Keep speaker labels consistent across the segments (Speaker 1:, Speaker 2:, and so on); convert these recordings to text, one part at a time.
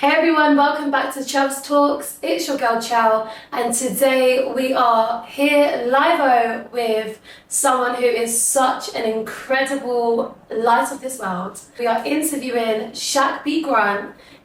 Speaker 1: Hey everyone, welcome back to Chels Talks. It's your girl Chel, and today we are here live with someone who is such an incredible light of this world. We are interviewing Shaq B.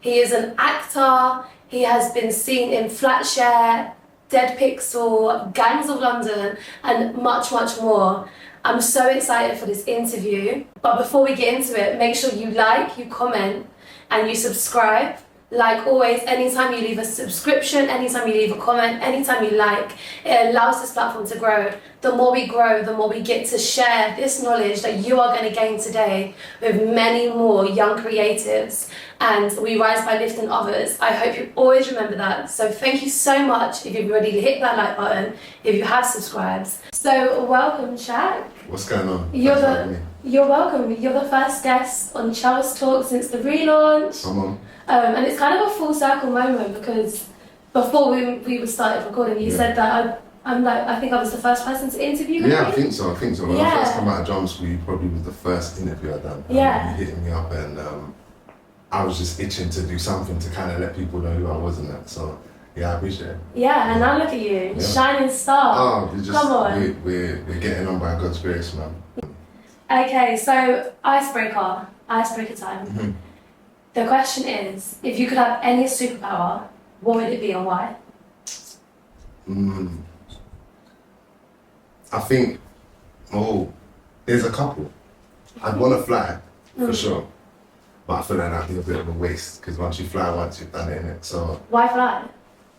Speaker 1: He is an actor. He has been seen in Flatshare, Dead Pixel, Gangs of London, and much, much more. I'm so excited for this interview. But before we get into it, make sure you like, you comment, and you subscribe. Like always, anytime you leave a subscription, anytime you leave a comment, anytime you like, it allows this platform to grow. The more we grow, the more we get to share this knowledge that you are going to gain today with many more young creatives. And we rise by lifting others. I hope you always remember that. So thank you so much if you've already hit that like button, if you have subscribed. So welcome, Shaq.
Speaker 2: What's going on?
Speaker 1: You're welcome. You're the first guest on Chels Talk since the relaunch.
Speaker 2: Come on.
Speaker 1: And it's kind of a full circle moment because before we started recording, you said that I think I was the first person to interview you.
Speaker 2: Yeah, I think so. When I first came out of drama school, you probably was the first interview I done.
Speaker 1: Yeah.
Speaker 2: You hitting me up and I was just itching to do something to kind of let people know who I was and that. So yeah, I appreciate it.
Speaker 1: Yeah, and now look at you, shining star.
Speaker 2: Oh,
Speaker 1: come on.
Speaker 2: We're getting on by God's grace, man.
Speaker 1: Okay, so icebreaker time.
Speaker 2: Mm-hmm.
Speaker 1: The question is, if you could have any superpower, what would it be and why?
Speaker 2: I think, there's a couple. I'd want to fly, for sure. But I feel like that'd be a bit of a waste, because once you fly once, you've done it, innit? So,
Speaker 1: why fly?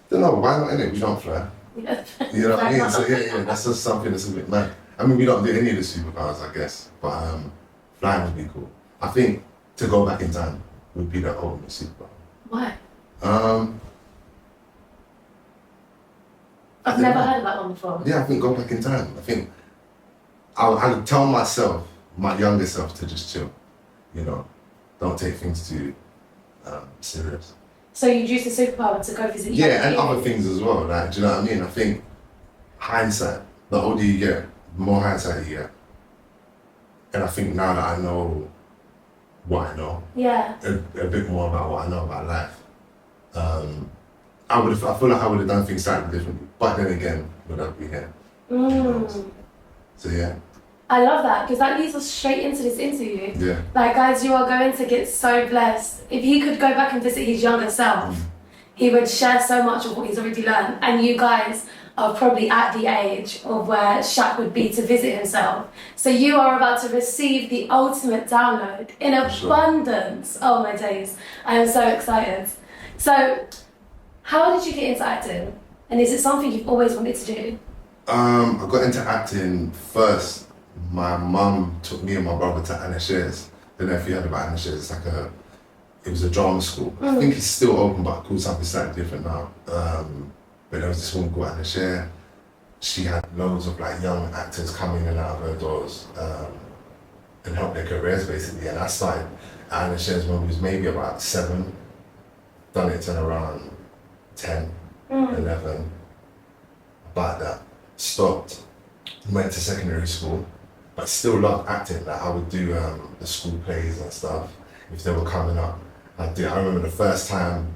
Speaker 2: Don't know, why not, innit? We don't fly.
Speaker 1: Yeah.
Speaker 2: You know what I mean? So yeah, that's just something that's a bit mad. I mean, we don't do any of the superpowers, I guess, but flying would be cool. I think to go back in time would be the ultimate superpower.
Speaker 1: Why?
Speaker 2: I've
Speaker 1: never heard of that one before.
Speaker 2: Yeah, I think go back in time. I think I would tell myself, my younger self, to just chill. You know, don't take things too serious.
Speaker 1: So you'd use the superpower to go visit.
Speaker 2: Yeah, and other things as well. Like, do you know what I mean? I think hindsight. The older you get, the more hindsight you get. And I think now that I know what I know, a bit more about what I know about life, I feel like I would have done things slightly differently. But then again, would I be here? So yeah.
Speaker 1: I love that because that leads us straight into this interview.
Speaker 2: Yeah.
Speaker 1: Like, guys, you are going to get so blessed. If he could go back and visit his younger self, he would share so much of what he's already learned. And you guys are probably at the age of where Shaq would be to visit himself. So you are about to receive the ultimate download in abundance. Sure. Oh my days. I am so excited. So, how did you get into acting? And is it something you've always wanted to do? I
Speaker 2: got into acting first. My mum took me and my brother to Anna Shares. I don't know if you heard about Anna Shares. It was a drama school. I think it's still open, but called something slightly different now. But there was this woman called Anna Share. She had loads of young actors come in and out of her doors and help their careers basically. And I started at Anna Shares when I was maybe about 7. Done it till around 10, 11. About that. Stopped. Went to secondary school. But still loved acting. I would do the school plays and stuff if they were coming up. I remember the first time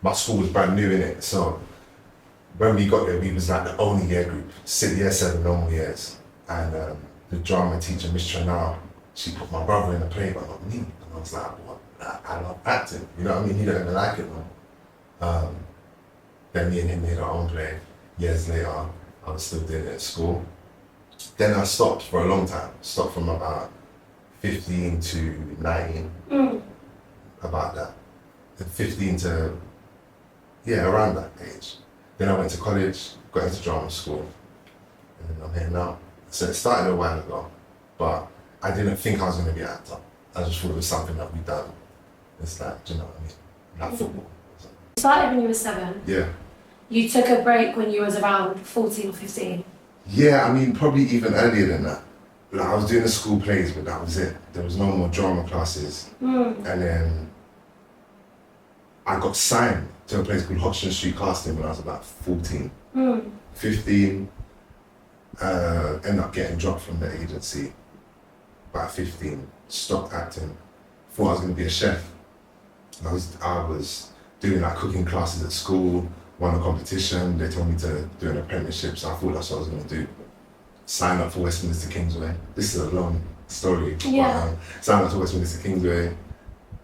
Speaker 2: my school was brand new in it, so when we got there, we was the only year group, year 7 normal years, and the drama teacher, Miss Chanel, she put my brother in the play, but not me. And I was like, what? I love acting. You know what I mean? He don't even like it though. Then me and him made our own play. Years later, I was still doing it at school. Then I stopped for a long time. Stopped from about 15 to 19. About that. 15 to, around that age. Then I went to college, got into drama school, and then I'm here now. So it started a while ago, but I didn't think I was going to be an actor. I just thought it was something that we'd done. It's do you know what I mean? Like football.
Speaker 1: You started when you were 7?
Speaker 2: Yeah.
Speaker 1: You took a break when you was around 14 or 15?
Speaker 2: Yeah, I mean, probably even earlier than that. I was doing the school plays, but that was it. There was no more drama classes. And then I got signed to a place called Hodgson Street Casting when I was about 14. 15, ended up getting dropped from the agency. About 15, stopped acting. Thought I was going to be a chef. I was doing like cooking classes at school, won a competition. They told me to do an apprenticeship, so I thought that's what I was going to do. Sign up for Westminster Kingsway. This is a long story.
Speaker 1: Yeah.
Speaker 2: But, signed up to Westminster Kingsway,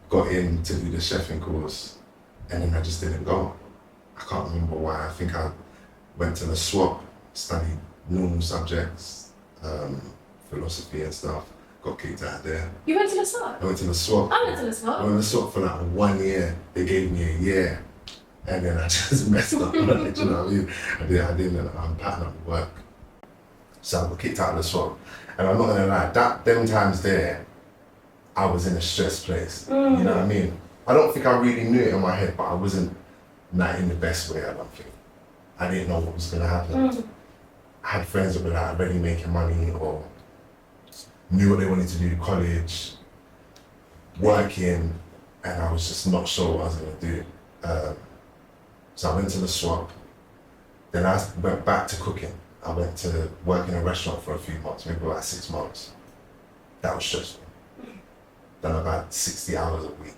Speaker 2: got in to do the chefing course, and then I just didn't go. I can't remember why. I think I went to the swap, studied normal subjects, philosophy and stuff. Got kicked out of there.
Speaker 1: You went to the swap?
Speaker 2: I went to the swap.
Speaker 1: I went to the swap.
Speaker 2: I went to the swap for like 1 year. They gave me a year, and then I just messed up on it. Do you know what I mean? I didn't pattern up work, so I got kicked out of the swap. And I'm not gonna lie, them times there, I was in a stressed place. You know what I mean? I don't think I really knew it in my head, but I wasn't not in the best way. I don't think. I didn't know what was gonna happen. I had friends that were like already making money or knew what they wanted to do in college, working, and I was just not sure what I was going to do. So I went to the swap, then I went back to cooking. I went to work in a restaurant for a few months, maybe about 6 months. That was stressful. Done about 60 hours a week.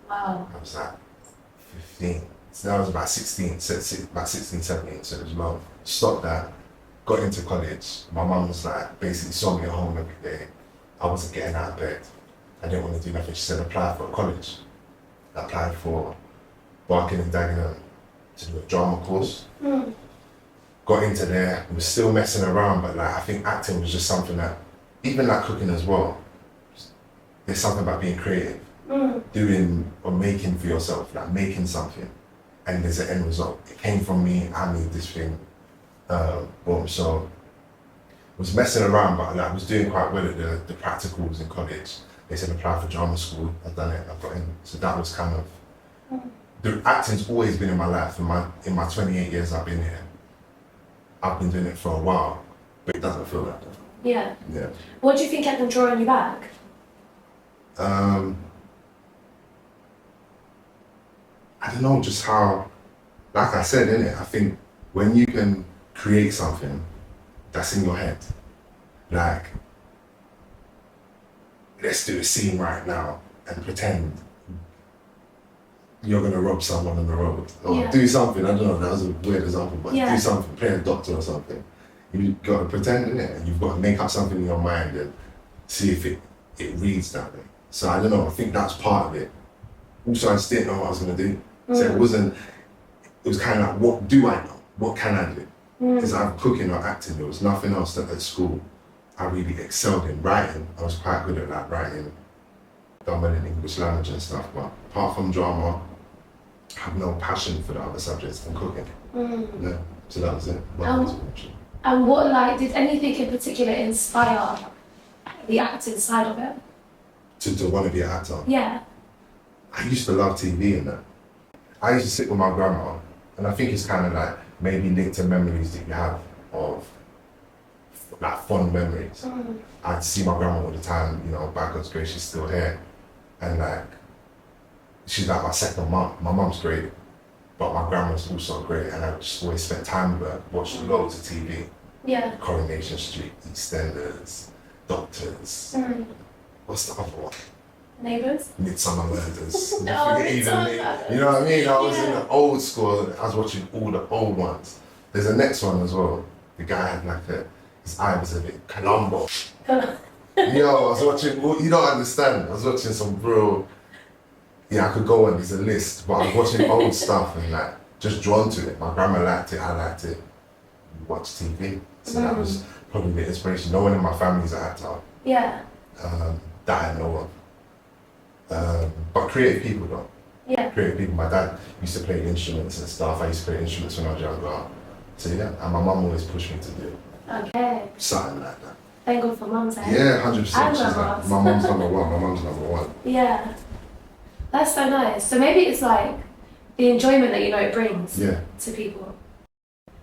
Speaker 1: Wow.
Speaker 2: I was like 15. So that was about 16, 17, so it was long. Stopped that. Got into college. My mum was like, basically saw me at home every day. I wasn't getting out of bed. I didn't want to do nothing. She said, apply for a college. I applied for Barking and Dagenham to do a drama course. Got into there. Was still messing around, but like I think acting was just something that, even like cooking as well, there's something about being creative. Doing or making for yourself, like making something. And there's an end result. It came from me, I made this thing. Boom. So was messing around, but like, I was doing quite well at the practicals in college. They said apply for drama school. I've done it. I've got in. So that was kind of the acting's always been in my life. In my 28 years I've been here, I've been doing it for a while, but it doesn't feel like that.
Speaker 1: Yeah.
Speaker 2: Yeah.
Speaker 1: What do you think kept them drawing you back?
Speaker 2: I don't know, just how, like I said, innit? I think when you can create something that's in your head, like, let's do a scene right now and pretend you're gonna rob someone on the road or do something. I don't know, that was a weird example, but do something, play a doctor or something. You've got to pretend, innit? And you've got to make up something in your mind and see if it reads that way. So I don't know, I think that's part of it. Also, I just didn't know what I was gonna do. So it was kind of like, what do I know? What can I do? Because I'm cooking or acting, there was nothing else that at school I really excelled in. Writing, I was quite good at like writing, done well in English language and stuff, but apart from drama, I have no passion for the other subjects than cooking. Yeah, so that was it.
Speaker 1: And what, like, did anything in particular inspire the acting side of it?
Speaker 2: To want to be an actor?
Speaker 1: Yeah.
Speaker 2: I used to love TV and that. I used to sit with my grandma, and I think it's kind of like maybe linked to memories that you have of like fond memories. I'd see my grandma all the time, you know, by God's grace, she's still here. And like, she's like my second mum. My mum's great, but my grandma's also great, and I just always spent time with her, watched loads of TV.
Speaker 1: Yeah.
Speaker 2: Coronation Street, EastEnders, Doctors. What's the other one?
Speaker 1: Neighbours?
Speaker 2: Midsummer Murders.
Speaker 1: No, Midsummer Murders.
Speaker 2: You know what I mean? I was in the old school, I was watching all the old ones. There's a next one as well. The guy had like his eye was a bit Columbo. Yo, I was watching, you don't understand, I was watching some real, I could go on, there's a list, but I was watching old stuff and like, just drawn to it. My grandma liked it, I liked it. We watched TV. So that was probably the inspiration. No one in my family's an actor.
Speaker 1: Yeah.
Speaker 2: That I know of. But creative people though.
Speaker 1: Yeah.
Speaker 2: Creative people. My dad used to play instruments and stuff. I used to play instruments when I was younger. So yeah, and my mum always pushed me to do something like that.
Speaker 1: Thank God for mums, eh?
Speaker 2: Yeah, 100%. She's
Speaker 1: like,
Speaker 2: my mum's number one. My mum's number one.
Speaker 1: Yeah. That's so nice. So maybe it's like the enjoyment that, you know, it brings to people.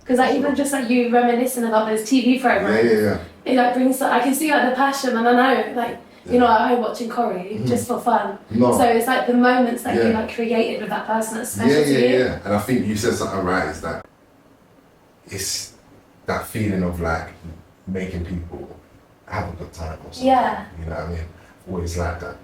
Speaker 1: Because like even just like you reminiscing about those TV programs, it like brings, I can see like the passion, and I know like, you know, I watching Corrie just for fun. So it's like the moments that you like created with that person that's special to you.
Speaker 2: Yeah. And I think you said something right, is that it's that feeling of like making people have a good time or something. Yeah. You know what I mean? Always like that.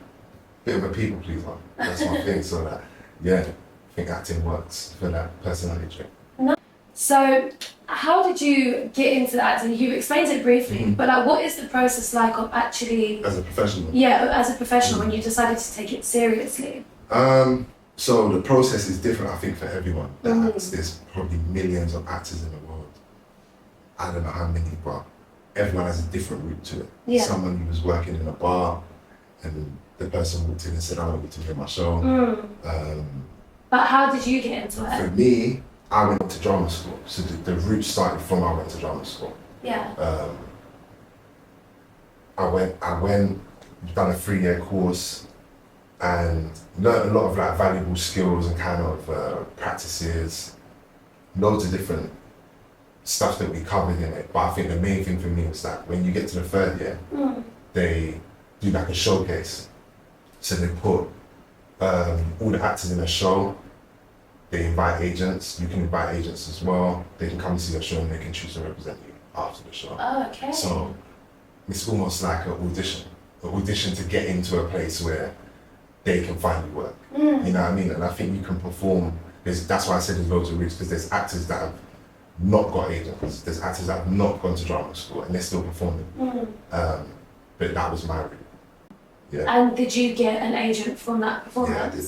Speaker 2: Bit of a people pleaser. That's my thing. So that yeah, I think acting works for that personality trait.
Speaker 1: So, how did you get into acting? You explained it briefly, but like, what is the process like of actually?
Speaker 2: As a professional?
Speaker 1: Yeah, as a professional, when you decided to take it seriously.
Speaker 2: So the process is different, I think, for everyone that acts. There's probably millions of actors in the world. I don't know how many, but everyone has a different route to it.
Speaker 1: Yeah.
Speaker 2: Someone who was working in a bar, and the person walked in and said, "I want you to be in my show."
Speaker 1: But how did you get into it?
Speaker 2: For me, I went to drama school, so the route started from I went to drama school.
Speaker 1: Yeah.
Speaker 2: I went, done a 3-year course, and learned a lot of like valuable skills and kind of practices, loads of different stuff that we covered in it. But I think the main thing for me was that when you get to the 3rd year, they do like a showcase. So they put all the actors in a show. They invite agents. You can invite agents as well. They can come and see your show and they can choose to represent you after the show.
Speaker 1: Oh, okay.
Speaker 2: So it's almost like an audition to get into a place where they can find you work. You know what I mean? And I think you can perform. That's why I said there's loads of routes, because there's actors that have not got agents. There's actors that have not gone to drama school and they're still performing. But that was my route. Yeah.
Speaker 1: And did you get an agent from that performance?
Speaker 2: Yeah, I did.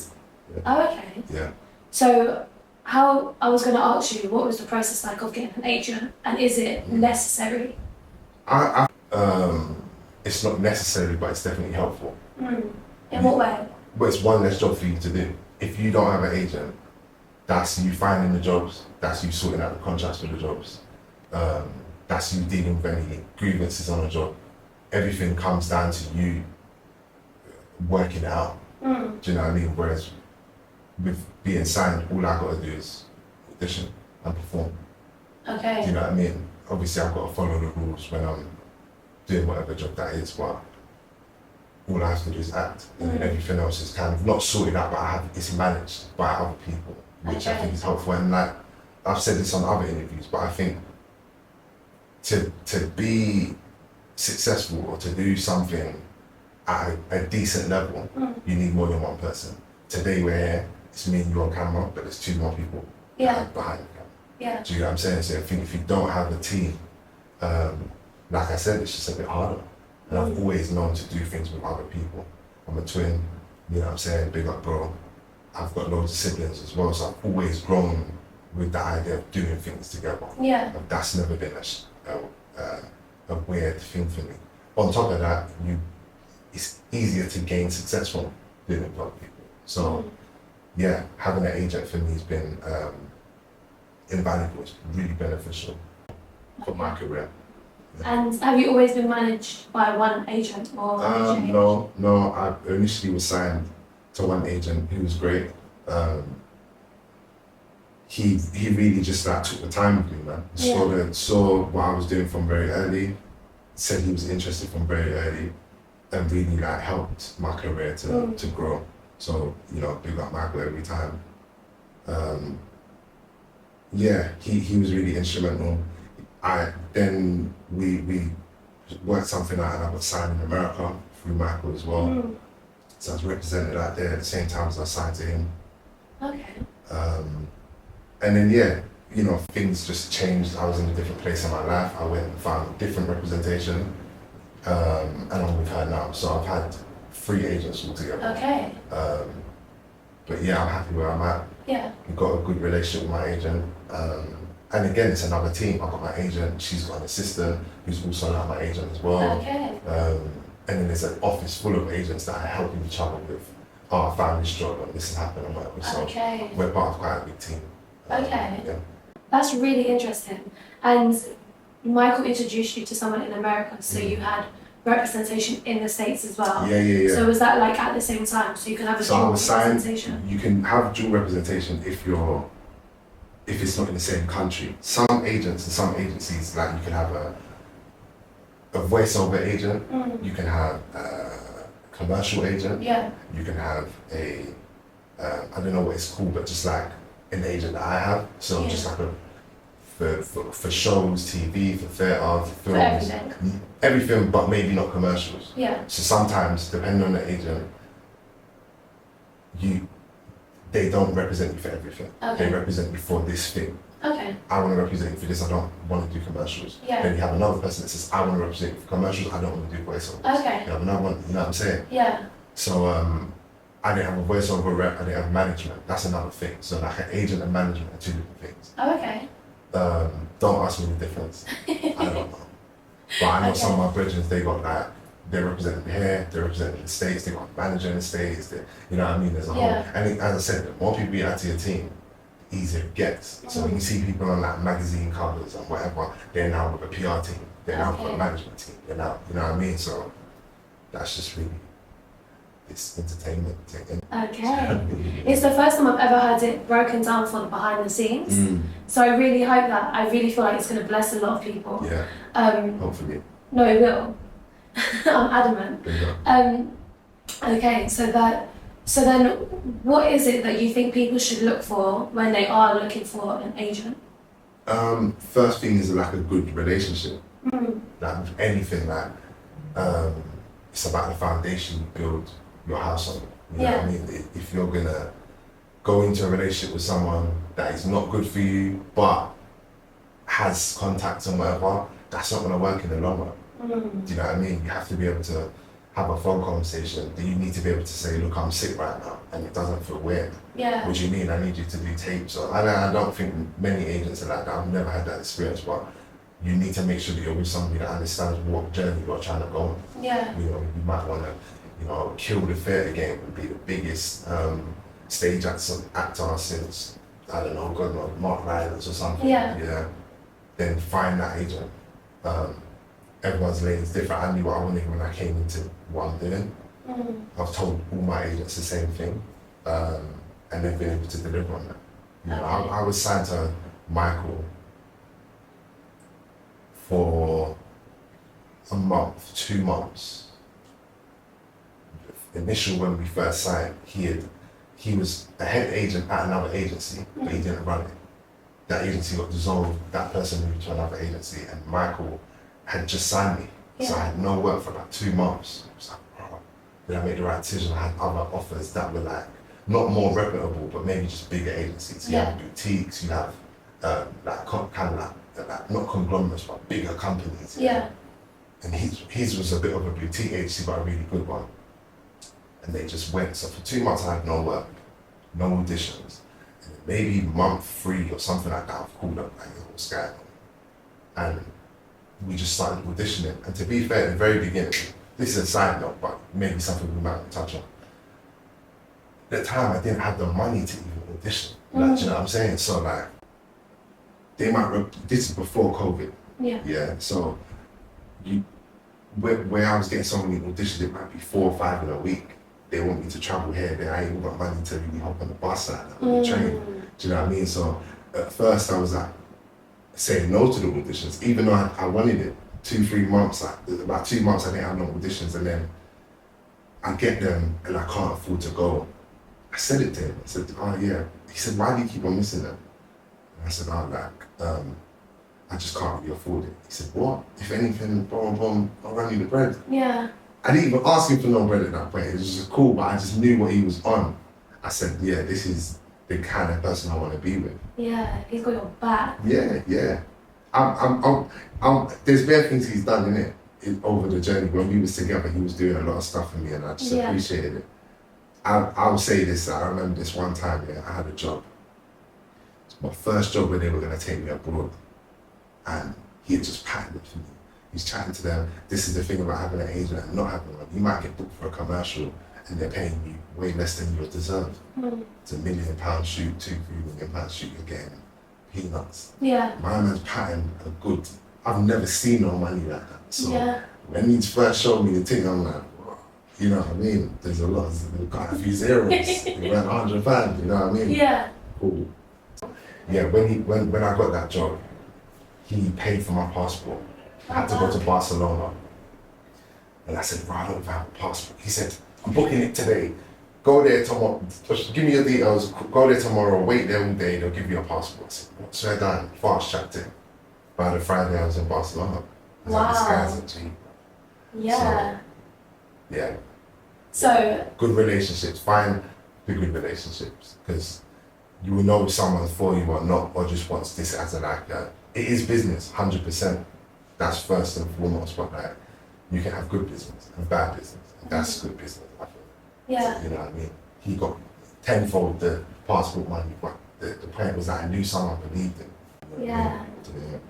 Speaker 2: Yeah.
Speaker 1: Oh, okay.
Speaker 2: Yeah.
Speaker 1: So, I was going to ask you, what was the process like of getting an agent, and is it necessary?
Speaker 2: It's not necessary, but it's definitely helpful.
Speaker 1: In what way?
Speaker 2: But it's one less job for you to do. If you don't have an agent, that's you finding the jobs, that's you sorting out the contracts for the jobs, that's you dealing with any grievances on a job. Everything comes down to you working it out. Do you know what I mean? Whereas with being signed, all I got to do is audition and perform.
Speaker 1: Okay.
Speaker 2: Do you know what I mean? Obviously, I've got to follow the rules when I'm doing whatever job that is, but all I have to do is act, and then everything else is kind of not sorted out, but it's managed by other people, which I think is helpful. And like I've said this on other interviews, but I think to be successful or to do something at a decent level, you need more than one person. Today we're here, it's me and you on camera, but there's 2 more people behind the camera.
Speaker 1: Yeah.
Speaker 2: Do you know what I'm saying? So I think if you don't have a team, like I said, it's just a bit harder. And I've always known to do things with other people. I'm a twin, you know what I'm saying? Big up, bro. I've got loads of siblings as well, so I've always grown with the idea of doing things together.
Speaker 1: Yeah.
Speaker 2: But that's never been a weird thing for me. On top of that, it's easier to gain success from doing it with other people. So, yeah, having an agent for me has been invaluable. It's really beneficial for my career.
Speaker 1: And have you always been managed by one agent or?
Speaker 2: No. I initially was signed to one agent who was great. He really just like took the time with me, man. Saw what I was doing from very early. Said he was interested from very early, and really like helped my career to grow. So big up Michael every time. He was really instrumental. Then we worked something out, and I got signed in America through Michael as well. So I was represented out there at the same time as I signed to him.
Speaker 1: Okay.
Speaker 2: And then things just changed. I was in a different place in my life. I went and found different representation, and I'm with her now. So I've had 3 agents altogether.
Speaker 1: Okay.
Speaker 2: But yeah, I'm happy where I'm at.
Speaker 1: Yeah.
Speaker 2: We've got a good relationship with my agent. And again, it's another team. I've got my agent, she's got an assistant who's also now my agent as well.
Speaker 1: Okay.
Speaker 2: And then there's an office full of agents that are helping each other with, I found this job and this has happened and whatever. So we're part of quite a big team.
Speaker 1: Okay.
Speaker 2: Yeah.
Speaker 1: That's really interesting. And Michael introduced you to someone in America, so you had representation in the States as well.
Speaker 2: Yeah.
Speaker 1: So was that like at the same time? So you can have a dual representation?
Speaker 2: You can have dual representation if it's not in the same country. Some agents and some agencies, like you can have a voiceover agent, you can have a commercial agent, you can have a, I don't know what it's called, but just like an agent that I have. So just like for shows, TV, for theatre, for films.
Speaker 1: For
Speaker 2: everything, but maybe not commercials.
Speaker 1: Yeah.
Speaker 2: So sometimes, depending on the agent, they don't represent you for everything.
Speaker 1: Okay.
Speaker 2: They represent you for this thing.
Speaker 1: Okay.
Speaker 2: I want to represent you for this, I don't want to do commercials.
Speaker 1: Yeah.
Speaker 2: Then you have another person that says, I want to represent you for commercials, I don't want to do voiceovers.
Speaker 1: Okay.
Speaker 2: You have another one, you know what I'm saying?
Speaker 1: Yeah.
Speaker 2: So I didn't have a voiceover rep, I didn't have management. That's another thing. So like an agent and management are two different things.
Speaker 1: Oh, okay.
Speaker 2: Don't ask me the difference. I don't know. But I know some of my brethren, they got like, they're representing here, they're representing the States, they got a manager in the States, you know what I mean? There's a whole, and as I said, the more people you add to your team, the easier it gets. So when you see people on like magazine covers and whatever, they're now with a PR team, they're now with a management team, they're now, you know what I mean? So that's just really, it's entertainment.
Speaker 1: Okay. It's the first time I've ever heard it broken down for the behind the scenes. So I really hope that, I really feel like it's going to bless a lot of people.
Speaker 2: Yeah, hopefully.
Speaker 1: No, it will. I'm adamant. Okay, so then what is it that you think people should look for when they are looking for an agent?
Speaker 2: First thing is like a good relationship. Like with anything, like it's about the foundation you build your house on. You know what I mean? If you're gonna go into a relationship with someone that is not good for you but has contacts and whatever, that's not gonna work in the long run. Do you know what I mean? You have to be able to have a phone conversation. You need to be able to say, look, I'm sick right now and it doesn't feel weird.
Speaker 1: Yeah.
Speaker 2: What do you mean? I need you to do tapes. So I don't think many agents are like that. I've never had that experience, but you need to make sure that you're with somebody that understands what journey you're trying to go on.
Speaker 1: Yeah.
Speaker 2: You know, you might want to, you know, kill the theatre game and be the biggest stage actor since, I don't know, God knows, Mark Rylance or something. Yeah. Then find that agent. Everyone's lane is different. I knew what I wanted when I came into what I'm doing. I've told all my agents the same thing, and they've been able to deliver on that. You know, I was signed to Michael for a month, 2 months. Initial when we first signed, he was a head agent at another agency, but he didn't run it. That agency got dissolved, that person moved to another agency, and Michael had just signed me. So I had no work for about 2 months. I was like, oh, did I make the right decision? I had other offers that were like, not more reputable, but maybe just bigger agencies. You have boutiques, you have like kind of like not conglomerates, but bigger companies.
Speaker 1: Yeah.
Speaker 2: And his was a bit of a boutique agency, but a really good one. And they just went. So for 2 months I had no work, no auditions. And maybe month 3 or something like that, I've called up like, what's going on? And we just started auditioning. And to be fair, at the very beginning, this is a side note, but maybe something we might touch on. At the time, I didn't have the money to even audition. Like, do you know what I'm saying? So like, they might, this is before COVID. Yeah, so where I was getting so many auditions, it might be 4 or 5 in a week. They want me to travel here, then I ain't even got money to really hop on the bus or the train. Do you know what I mean? So at first I was like, saying no to the auditions, even though I wanted it. 2-3 months, about 2 months I didn't have no auditions, and then I get them and I can't afford to go. I said it to him, I said, oh yeah. He said, why do you keep on missing them? And I said, oh, like, I just can't really afford it. He said, what? If anything, boom, I'll run you the bread.
Speaker 1: Yeah.
Speaker 2: I didn't even ask him for no bread at that point. It was just cool, but I just knew what he was on. I said, yeah, this is the kind of person I want to be with.
Speaker 1: Yeah, he's got your back.
Speaker 2: Yeah. There's bare things he's done in it over the journey. When we was together, he was doing a lot of stuff for me, and I just appreciated it. I'll say this. I remember this one time. Yeah, I had a job. It's my first job where they were gonna take me abroad, and he had just patented for me. He's chatting to them. This is the thing about having an agent and not having one. You might get booked for a commercial, and they're paying you way less than you deserve. It's £1 million shoot, £2-3 million shoot. You're getting peanuts. Yeah. My man's pattern are good. I've never seen no money like that. So when he first showed me the thing, I'm like, whoa. You know what I mean? There's got a few zeros. He went £100, you know what I mean? Yeah. Cool. Yeah, when I got that job, he paid for my passport. I had to go to Barcelona. And I said, bro, I don't have a passport. He said, I'm booking it today. Go there tomorrow, just give me your details, go there tomorrow, wait there all day, they'll give you a passport. I said, what? So I done, fast tracked it. By the Friday I was in Barcelona. I was like, this guy's a G. Yeah. So, good relationships, find the good relationships, because you will know if someone's for you or not, or just wants this as a like. It is business, 100%. That's first and foremost. But like, you can have good business and bad business, and that's good business. I think.
Speaker 1: Yeah.
Speaker 2: You know what I mean? He got tenfold the passport money, but the point was that I knew someone believed him. You know
Speaker 1: Yeah.
Speaker 2: what I mean?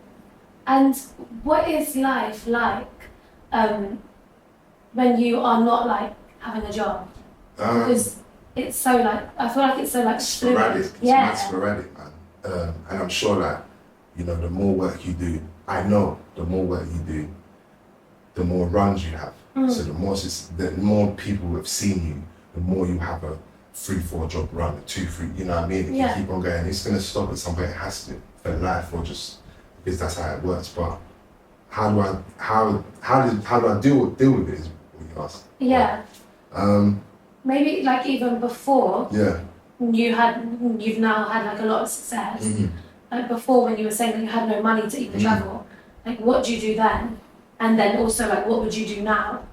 Speaker 1: And what is life like when you are not like having a job? Because it's so like, I feel like it's so like
Speaker 2: sporadic.
Speaker 1: fluid. Yeah.
Speaker 2: It's sporadic, man. And I'm sure that, you know, the more work you do, I know the more work you do, the more runs you have. So the more people have seen you, the more you have a 3-4 job run, a 2-3, you know what I mean? If you keep on going, it's gonna stop at some point. It has to, for life, or just because that's how it works. But how do I deal with it is what you ask.
Speaker 1: Yeah.
Speaker 2: Um,
Speaker 1: Maybe like even before
Speaker 2: yeah.
Speaker 1: you've now had like a lot of success. Like before, when you were saying that you had no money to even travel, like what do you do then? And then also like what would you do now?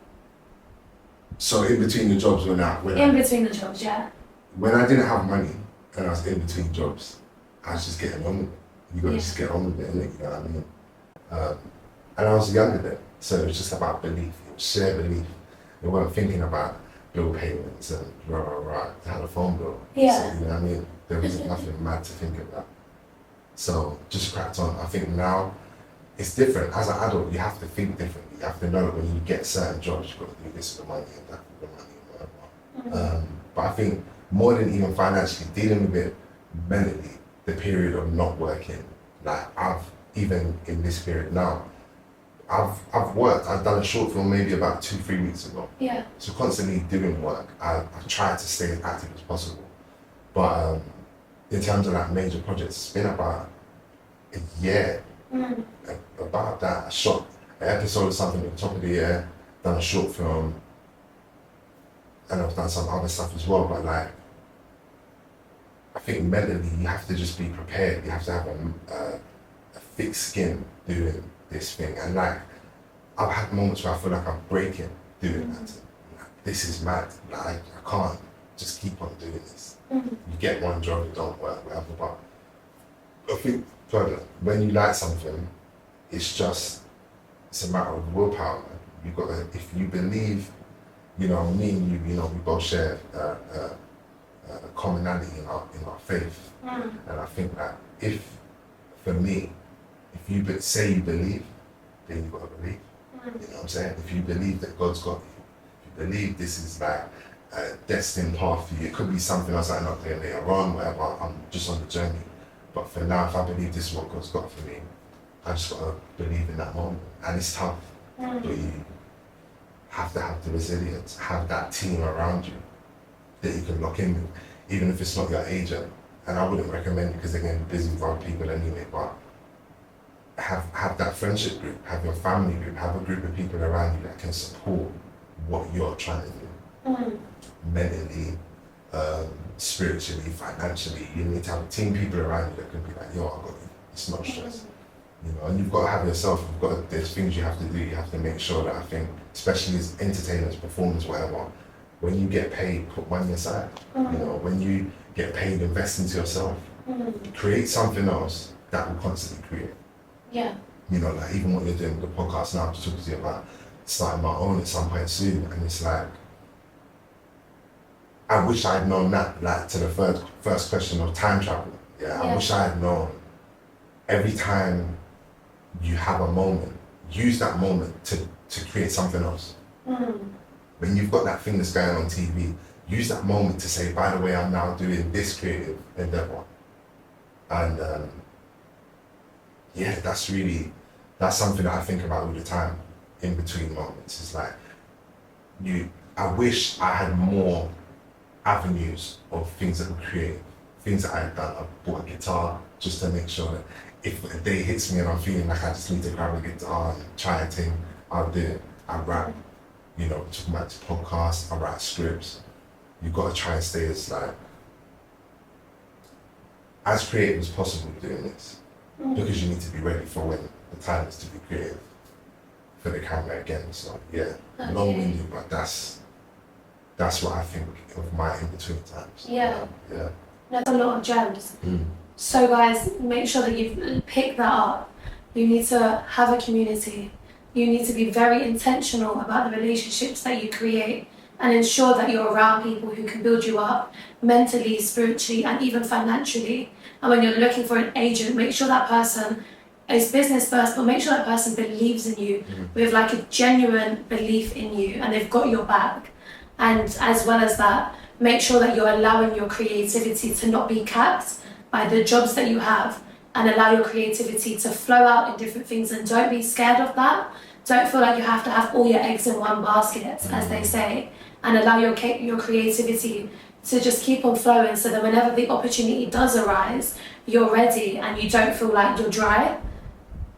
Speaker 2: So in between the jobs,
Speaker 1: between the jobs, yeah.
Speaker 2: When I didn't have money and I was in between jobs, I was just getting on with it. You gotta just get on with it, innit? You know what I mean? And I was younger then, so it was just about belief, sheer belief. We weren't thinking about bill payments and to have a phone bill.
Speaker 1: Yeah.
Speaker 2: So, you know what I mean? There wasn't nothing mad to think about. So just cracked on. I think now it's different. As an adult, you have to think differently. You have to know when you get certain jobs, you've got to do this for the money and that for the money and whatever. But I think more than even financially, dealing with it mentally, the period of not working, like even in this period now, I've worked. I've done a short film maybe about 2-3 weeks ago.
Speaker 1: Yeah.
Speaker 2: So constantly doing work. I've tried to stay as active as possible. But in terms of like major projects, it's been about a year. About that. I shot an episode of something at the top of the year, done a short film, and I've done some other stuff as well. But like, I think mentally you have to just be prepared. You have to have a thick skin doing this thing. And like, I've had moments where I feel like I'm breaking doing that. Like, this is mad. Like, I can't just keep on doing this. You get one job, it don't work, whatever. But I think further, when you like something, it's a matter of willpower, man. You've got to, if you believe, you know, me and you, you know, we both share a commonality in our faith. And I think that for me, if you say you believe, then you've got to believe. You know what I'm saying? If you believe that God's got you, if you believe this is like a destined path for you, it could be something else I'm not doing later on, whatever, I'm just on the journey. But for now, if I believe this is what God's got for me, I just got to believe in that moment. And it's tough, but you have to have the resilience, have that team around you that you can lock in with, even if it's not your agent. And I wouldn't recommend it because they're going to be busy with other people anyway, but have that friendship group, have your family group, have a group of people around you that can support what you're trying to do. Mentally, spiritually, financially. You need to have a team of people around you that can be like, yo, I got you. It's not stress. You know, and you've got to have yourself, there's things you have to do. You have to make sure that, I think, especially as entertainers, performers, whatever, when you get paid, put money aside. You know, when you get paid, invest into yourself. Create something else that will constantly create.
Speaker 1: Yeah.
Speaker 2: You know, like even what you're doing with the podcast now, I'm just talking to you about starting my own at some point soon. And it's like, I wish I had known that, like to the first question of time travel. Yeah, I wish I had known every time you have a moment, use that moment to create something else. When you've got that thing that's going on TV, use that moment to say, by the way, I'm now doing this creative endeavor. And yeah, that's something that I think about all the time in between moments. It's like, I wish I had more avenues of things that were creative, things that I had done. I bought a guitar just to make sure that if a day hits me and I'm feeling like I just need to grab a guitar and try a thing, I'll do it. I rap, you know, talking about this podcast, I write scripts. You've got to try and stay as creative as possible doing this. Because you need to be ready for when the time is to be creative for the camera again. So yeah, long-winded, but that's that's what I think of my in-between times.
Speaker 1: Yeah.
Speaker 2: Yeah.
Speaker 1: That's a lot of gems.
Speaker 2: Mm.
Speaker 1: So guys, make sure that you've picked that up. You need to have a community. You need to be very intentional about the relationships that you create and ensure that you're around people who can build you up mentally, spiritually, and even financially. And when you're looking for an agent, make sure that person is business first, but make sure that person believes in you with like a genuine belief in you and they've got your back. And as well as that, make sure that you're allowing your creativity to not be capped by the jobs that you have and allow your creativity to flow out in different things and don't be scared of that. Don't feel like you have to have all your eggs in one basket, as they say, and allow your creativity to just keep on flowing so that whenever the opportunity does arise, you're ready and you don't feel like you're dry.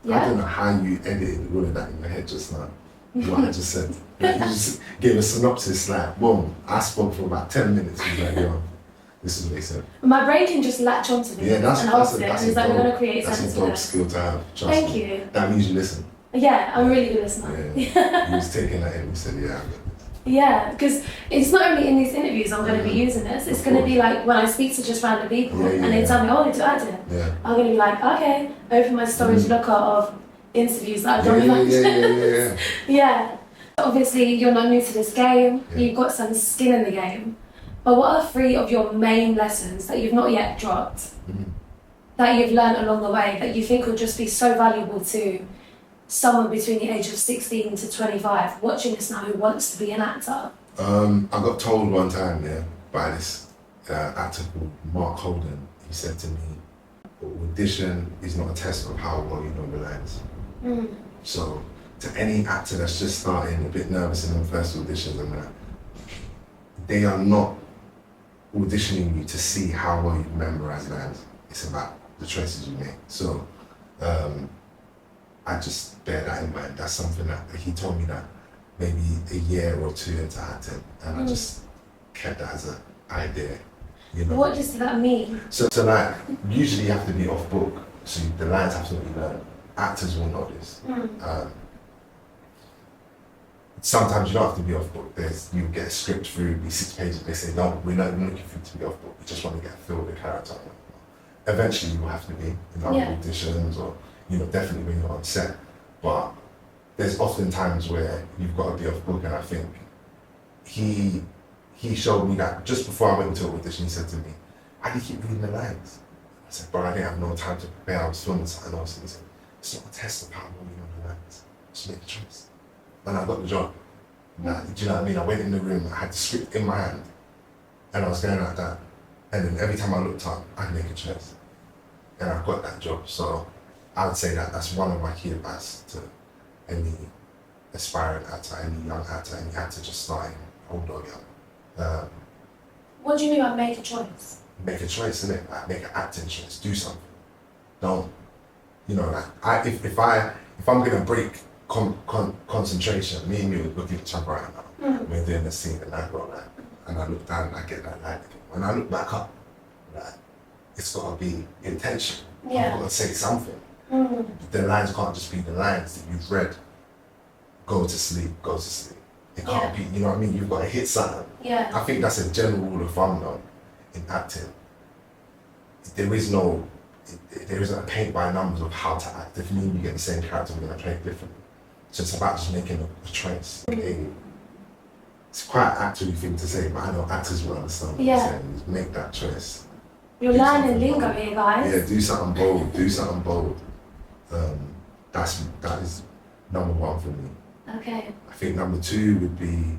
Speaker 1: Yeah?
Speaker 2: I don't know how you edited all of that in your head just now. What I just said. Like, you just gave a synopsis like, boom, I spoke for about 10 minutes. He was like, yo, this is what he said.
Speaker 1: My brain can just latch onto me
Speaker 2: Yeah, that's
Speaker 1: and hold it.
Speaker 2: that's
Speaker 1: And it's like, we're going to create
Speaker 2: that's
Speaker 1: something.
Speaker 2: a dope skill to have. Trust
Speaker 1: Thank
Speaker 2: me.
Speaker 1: you.
Speaker 2: That means you listen.
Speaker 1: Yeah, I'm a really good listener.
Speaker 2: Yeah. He was taking that in. He said, yeah, I'm good.
Speaker 1: Yeah, because it's not only in these interviews I'm going to be using this. It's going to be like when I speak to just random people and they tell me, oh, did I do it?
Speaker 2: Yeah.
Speaker 1: I'm going to be like, okay, open my storage locker of interviews that I've done.
Speaker 2: Yeah.
Speaker 1: Yeah. Obviously, you're not new to this game.
Speaker 2: Yeah.
Speaker 1: You've got some skin in the game. But what are 3 of your main lessons that you've not yet dropped, that you've learned along the way, that you think will just be so valuable to someone between the age of 16 to 25 watching this now who wants to be an actor?
Speaker 2: I got told one time, by this actor called Mark Holden. He said to me, audition is not a test of how well you know the lines. So to any actor that's just starting, a bit nervous in their first auditions and that, they are not auditioning you to see how well you memorize lines. It's about the choices you make. So I just bear that in mind. That's something that he told me that maybe a year or 2 into acting, and I just kept that as an idea. You know.
Speaker 1: What does that mean?
Speaker 2: So like, usually you have to be off book, so the lines have to be learned. Actors will know this. Sometimes you don't have to be off book. You get a script through, be 6 pages, they say, no, we're not looking for you to be off book, we just want to get a feel of the character. Eventually you will have to be in other auditions or, definitely when you're on set. But there's often times where you've got to be off book, and I think he showed me that just before I went into an audition. He said to me, "Why do you keep reading the lines?" I said, "Bro, I didn't have no time to prepare. I was filming something else." And he said, "It's not a test of how well you know the lines. Just make a choice." And I got the job. Now, do you know what I mean? I went in the room, I had the script in my hand, and I was going like that. And then every time I looked up, I'd make a choice. And I got that job. So I would say that that's one of my key advice to any aspiring actor, any young actor, any actor just starting, old or young.
Speaker 1: What do you mean by make a choice?
Speaker 2: Make a choice, innit? Like, make an acting choice. Do something. Don't, like, if I'm gonna break concentration, me and you are looking at each other right now. We're doing the scene, and I go like, and I look down and I get that line again. When I look back up, like, it's gotta be intention.
Speaker 1: Yeah.
Speaker 2: I've gotta say something. The lines can't just be the lines that you've read. Go to sleep, go to sleep. It can't be, you know what I mean? You've got to hit something.
Speaker 1: Yeah.
Speaker 2: I think that's a general rule of thumb though, in acting. There isn't a paint by numbers of how to act. If you get the same character, we're going to play it differently. So it's about just making a choice. It's quite an actory thing to say, but I know actors will understand what I'm saying. Just make that choice.
Speaker 1: You're learning lingo here, guys.
Speaker 2: Yeah, do something bold. Do something bold. That is number 1 for me.
Speaker 1: Okay.
Speaker 2: I think number 2 would be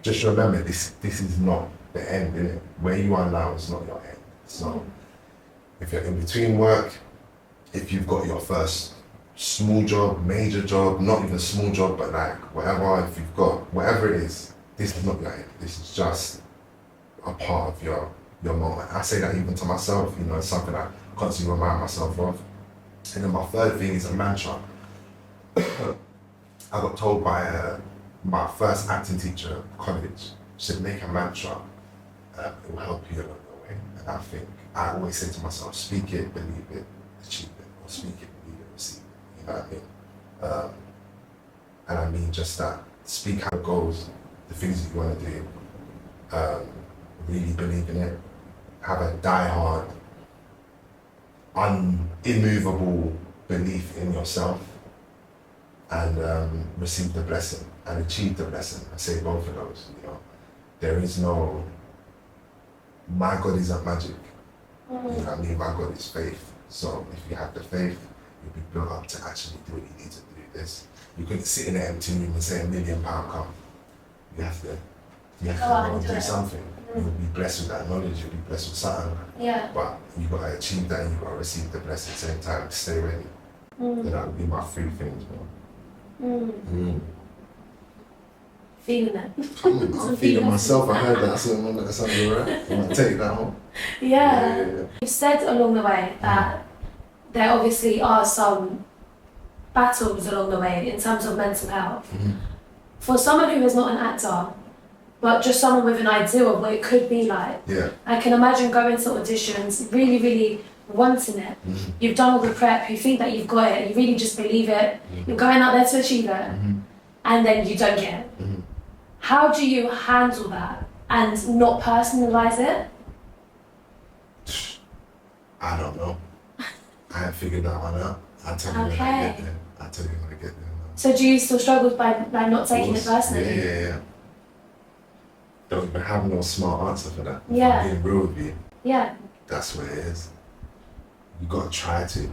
Speaker 2: just remember this is not the end, innit? Where you are now is not your end. It's not. If you're in between work, if you've got your first small job, major job, not even small job, but like whatever, if you've got whatever it is, this is not your end. This is just a part of your moment. I say that even to myself, it's something I constantly remind myself of. And then my 3rd thing is a mantra. I got told by my first acting teacher at college, she said, make a mantra, it will help you along the way. And I think, I always say to myself, speak it, believe it, achieve it, or speak it, believe it, receive it. You know what I mean? And I mean just that. speak how it goes, the things that you want to do, really believe in it, have a die-hard, immovable belief in yourself, and receive the blessing and achieve the blessing. I say both of those, you know. There is no, my God isn't magic. You know what I mean? My God is faith. So if you have the faith, you'll be built up to actually do what you need to do this. You couldn't sit in an empty room and say £1 million come. You have to go out and do something. You'll be blessed with that knowledge, you'll be blessed with something.
Speaker 1: Yeah.
Speaker 2: But you gotta achieve that and you gotta receive the blessing at the same time. Stay ready. And that would be my 3 things, man.
Speaker 1: Feeling it.
Speaker 2: I'm feeling myself. I heard that. So that sounds alright. I'm gonna take that home.
Speaker 1: Yeah. You've said along the way that there obviously are some battles along the way in terms of mental health. For someone who is not an actor, but just someone with an idea of what it could be like, I can imagine going to auditions, really, really wanting it. You've done all the prep, you think that you've got it, you really just believe it, you're going out there to achieve it, and then you don't get it. How do you handle that and not personalize it?
Speaker 2: I don't know. I haven't figured that one out. I'll tell you when I get there. I'll tell you when I get there.
Speaker 1: So do you still struggle by not taking it personally?
Speaker 2: Yeah. Don't even have no smart answer for that.
Speaker 1: Yeah.
Speaker 2: Being real with you.
Speaker 1: Yeah.
Speaker 2: That's what it is. You gotta try to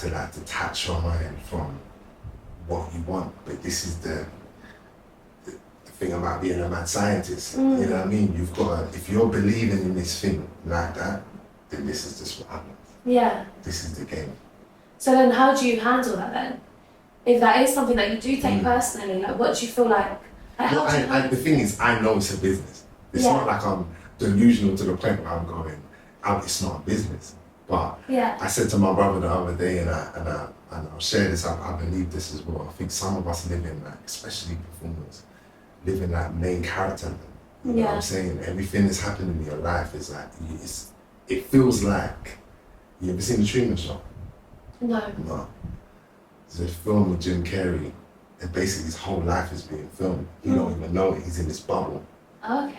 Speaker 2: like detach your mind from what you want. But this is the thing about being a mad scientist. You know what I mean? You've got to, if you're believing in this thing like that, then this is just what happens.
Speaker 1: Yeah.
Speaker 2: This is the game.
Speaker 1: So then how do you handle that then? If that is something that you do take personally, like what do you feel like?
Speaker 2: Well, the thing is, I know it's a business. It's not like I'm delusional to the point where I'm going, it's not a business. But I said to my brother the other day, and I'll share this, I believe this as well. I think some of us live in that, especially performers, live in that main character. You know what I'm saying? Everything that's happening in your life is like, it feels like, you ever seen the Truman Show? No. There's a film with Jim Carrey, and basically his whole life is being filmed. He don't even know it, he's in this bubble.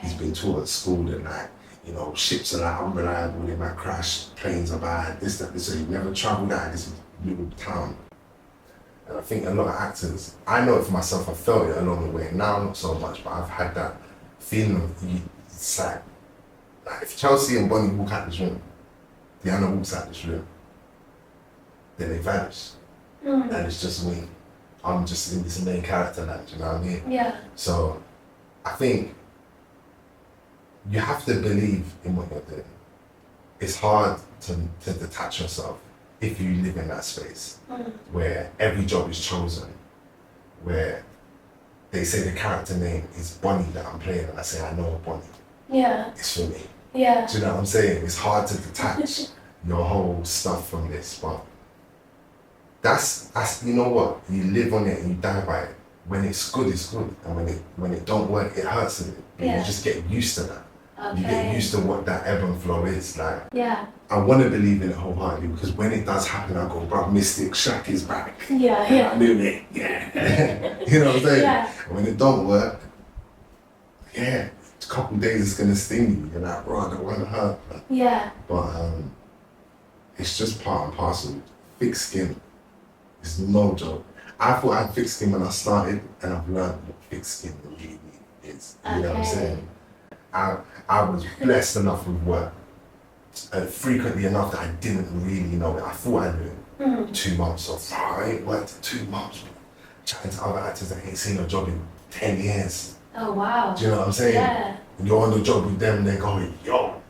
Speaker 2: He's been taught at school that like, you know, ships are like unreliable, they might crash, planes are bad, this, that, this, so you never traveled out of this little town. And I think a lot of actors, I know it for myself, I felt it along the way, now not so much, but I've had that feeling of, it's like if Chelsea and Bonnie walk out this room, Diana walks out this room, then they vanish. And it's just me. I'm just in this main character now, do you know what I mean?
Speaker 1: Yeah.
Speaker 2: So I think you have to believe in what you're doing. It's hard to detach yourself if you live in that space where every job is chosen, where they say the character name is Bonnie that I'm playing, and I say, I know Bonnie.
Speaker 1: Yeah.
Speaker 2: It's for me.
Speaker 1: Yeah.
Speaker 2: Do you know what I'm saying? It's hard to detach your whole stuff from this, but that's you know what? You live on it and you die by it. When it's good, it's good, and when it don't work, it hurts a bit. But you just get used to that. You get used to what that ebb and flow is like. I want to believe in it wholeheartedly because when it does happen, I go, bro, Mystic, Shaq is back. I knew it. You know what I'm saying? And when it don't work, a couple days it's gonna sting you. You're like, bro, I don't want to hurt. But it's just part and parcel. Thick skin. It's no joke. I thought I had thick skin when I started, and I've learned what thick skin really is. You know what I'm saying? I was blessed enough with work, frequently enough that I didn't really know it. I thought I knew it. 2 months of, I ain't worked 2 months. Chatting to other actors that ain't seen a job in 10 years.
Speaker 1: Oh wow.
Speaker 2: Do you know what I'm saying?
Speaker 1: Yeah.
Speaker 2: When you're on the job with them, they're going, yo,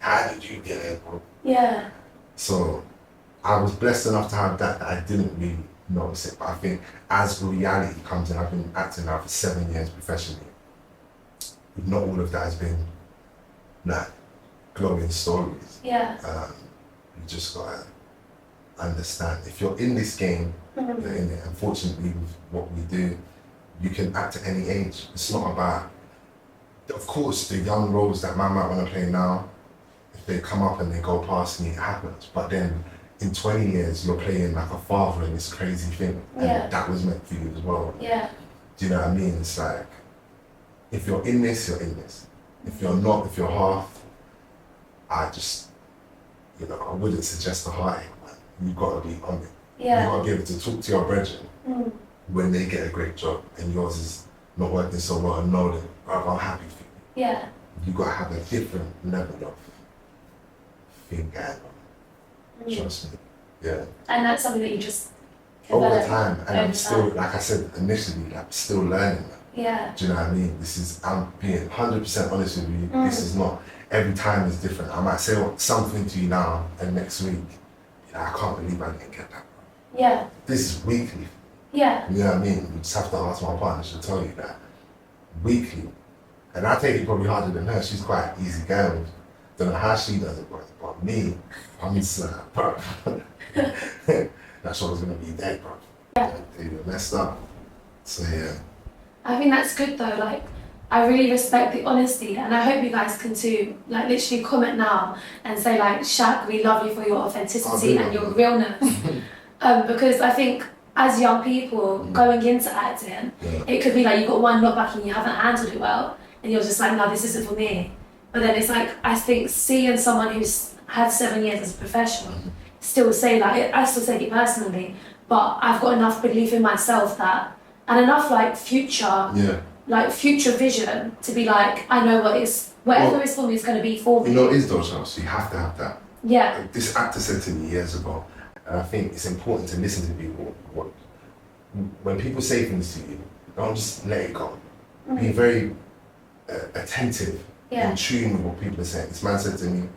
Speaker 2: how did you get it, bro?
Speaker 1: Yeah.
Speaker 2: So I was blessed enough to have that I didn't really notice it. But I think as reality comes in, I've been acting now for 7 years professionally. Not all of that has been like glowing stories.
Speaker 1: Yeah.
Speaker 2: You just gotta understand, if you're in this game, you're in it. Unfortunately, with what we do, you can act at any age. It's not about, of course, the young roles that man might want to play now, if they come up and they go past me, it happens. But then in 20 years, you're playing like a father in this crazy thing. And that was meant for you as well.
Speaker 1: Yeah.
Speaker 2: Do Do you know what I mean? It's like, if you're in this, you're in this. If you're not, if you're half, I just, I wouldn't suggest a heartache, man. You've got to be on it.
Speaker 1: Yeah.
Speaker 2: You've got to be able to talk to your brethren when they get a great job and yours is not working so well and know that, I'm happy for you.
Speaker 1: Yeah.
Speaker 2: You've got to have a different level of thing going on. Trust me. Yeah.
Speaker 1: And that's something that you just
Speaker 2: over
Speaker 1: develop
Speaker 2: time, and I'm still,
Speaker 1: time.
Speaker 2: like I said initially, I'm still learning that.
Speaker 1: Yeah.
Speaker 2: Do you know what I mean? I'm being 100% honest with you. This is not, every time is different. I might say something to you now, and next week, I can't believe I didn't get that.
Speaker 1: Yeah.
Speaker 2: This is weekly.
Speaker 1: Yeah.
Speaker 2: You know what I mean? You just have to ask my partner, she'll tell you that. Weekly. And I take it probably harder than her. She's quite easy going. Don't know how she does it, but me, I'm just bro. That's what I was gonna be dead, bro.
Speaker 1: Yeah.
Speaker 2: They messed up. So yeah.
Speaker 1: I think that's good though. Like, I really respect the honesty, and I hope you guys can too. Like, literally comment now and say like, Shaq, we love you for your authenticity and your realness. Because I think as young people going into acting, it could be like you got one knockback and you haven't handled it well, and you're just like, no, this isn't for me. But then it's like, I think seeing someone who's had 7 years as a professional still say like, I still take it personally, but I've got enough belief in myself that, and enough like future vision to be like, I know whatever is for me is going to be for me.
Speaker 2: You know, it is those Chels, you have to have that.
Speaker 1: Yeah.
Speaker 2: This actor said to me years ago, and I think it's important to listen to people. When people say things to you, don't just let it go. Be very attentive, in tune with what people are saying. This man said to me,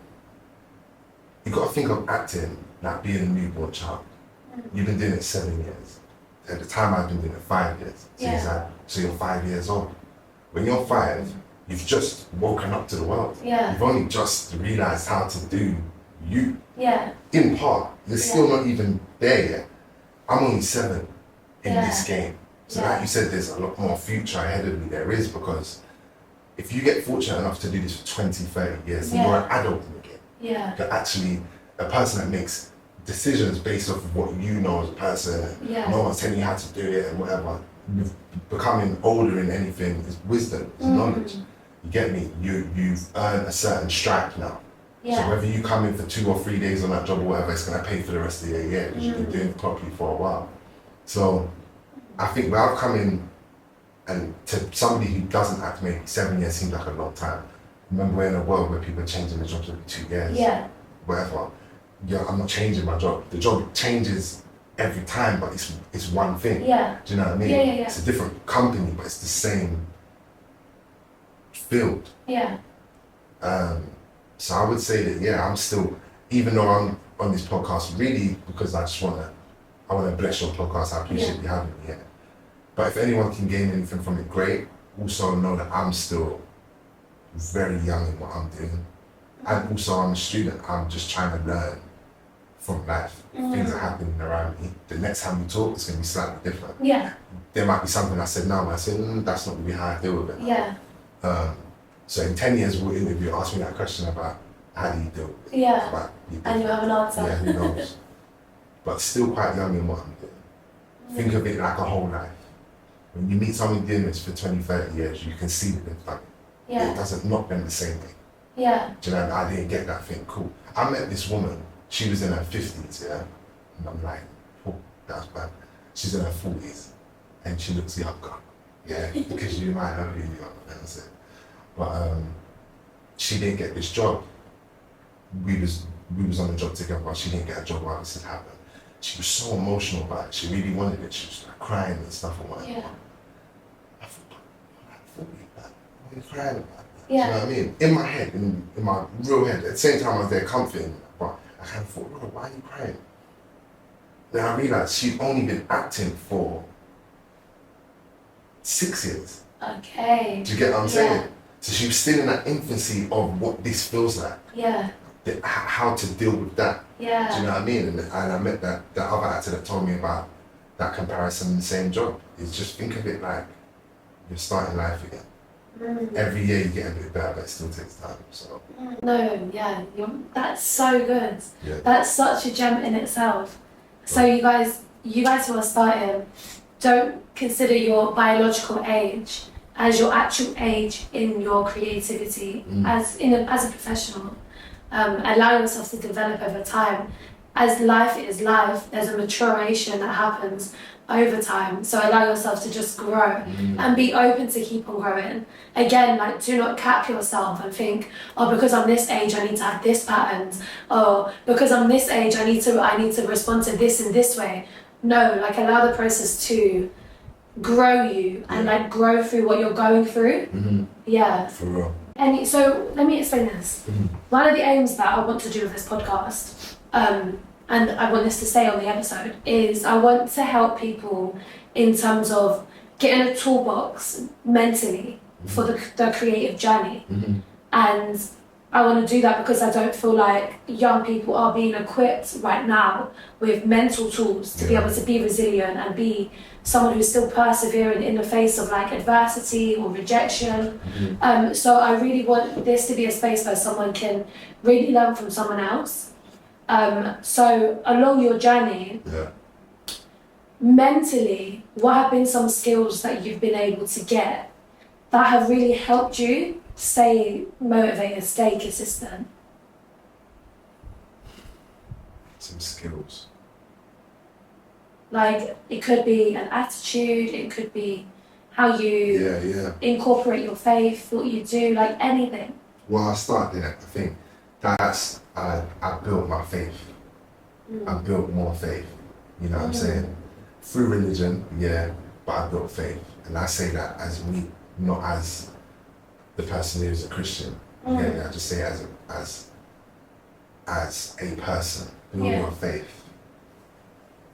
Speaker 2: you got to think of acting like being a newborn child. You've been doing it 7 years. At the time I've been doing it 5 years. So he's like, so you're 5 years old. When you're 5, you've just woken up to the world.
Speaker 1: Yeah.
Speaker 2: You've only just realised how to do you.
Speaker 1: Yeah.
Speaker 2: In part. You're still not even there yet. I'm only 7 in this game. So like you said, there's a lot more future ahead of me. There is, because if you get fortunate enough to do this for 20, 30 years, then you're an adult in the game.
Speaker 1: Yeah.
Speaker 2: You're actually a person that makes decisions based off of what you know as a person. No one's telling you how to do it and whatever. Becoming older in anything is wisdom, is knowledge. You get me? You've earned a certain stripe now. So whether you come in for 2 or 3 days on that job or whatever, it's going to pay for the rest of your year because you've been doing it properly for a while. So I think when I've come in, and to somebody who doesn't act, maybe 7 years seems like a long time. Remember, we're in a world where people are changing their jobs every 2 years. Whatever. I'm not changing my job. The job changes every time, but it's one thing. Do you know what I mean? It's a different company, but it's the same field. So I would say that I'm still, even though I'm on this podcast, really because I want to bless your podcast. I appreciate you having me here. But if anyone can gain anything from it, great. Also know that I'm still very young in what I'm doing. And also I'm a student. I'm just trying to learn from life. Things are happening around me. The next time we talk, it's going to be slightly different. There might be something I said now, but I said, that's not really how I deal with it. So in 10 years, we'll interview, ask me that question about how do you deal with it.
Speaker 1: And you have an answer.
Speaker 2: Yeah, who knows. But still quite young in what I'm doing. Think of it like a whole life. When you meet someone doing this for 20, 30 years, you can see that they've done it. It doesn't not been the same thing. Do you know, I didn't get that thing, cool. I met this woman, she was in her 50s, and I'm like, oh, that's bad. She's in her 40s, and she looks younger, because you might know who you are, that's it. But she didn't get this job. We was on the job together, but she didn't get a job while this had happened. She was so emotional about it, she really wanted it, she was like crying and stuff and whatever. I thought, what are you crying about? Do you know what I mean? In my head, in my real head, at the same time I was there comforting, but I kind of thought, why are you crying? Then I realised she'd only been acting for 6 years.
Speaker 1: Okay.
Speaker 2: Do you get what I'm saying? So she was still in that infancy of what this feels like. How to deal with that. Do you know what I mean? And I met that other actor that told me about that comparison in the same job. It's just think of it like you're starting life again. Every year you get a bit better, but it still takes time. So. That's so good. That's such a gem in itself. So you guys who are starting,
Speaker 1: don't consider your biological age as your actual age in your creativity as a professional. Allow yourself to develop over time. As life is life, there's a maturation that happens over time. So allow yourself to just grow and be open to keep on growing. Again, like, do not cap yourself and think, oh, because I'm this age, I need to have this patterns. Oh, because I'm this age, I need to respond to this in this way. No, like, allow the process to grow you and like grow through what you're going through. Yeah.
Speaker 2: For real.
Speaker 1: And so let me explain this. One of the aims that I want to do with this podcast, and I want this to stay on the episode, is I want to help people in terms of getting a toolbox mentally for the creative journey. And I want to do that because I don't feel like young people are being equipped right now with mental tools to be able to be resilient and be someone who's still persevering in the face of like adversity or rejection. So I really want this to be a space where someone can really learn from someone else. So along your journey, mentally, what have been some skills that you've been able to get that have really helped you stay motivated, stay consistent?
Speaker 2: Some skills.
Speaker 1: Like, it could be an attitude, it could be how you incorporate your faith, what you do, like anything.
Speaker 2: Well, I started I think that's, I built my faith. I built more faith, you know what I'm saying? Through religion, but I built faith. And I say that as me, not as the person who's a Christian. I just say as a person, build your faith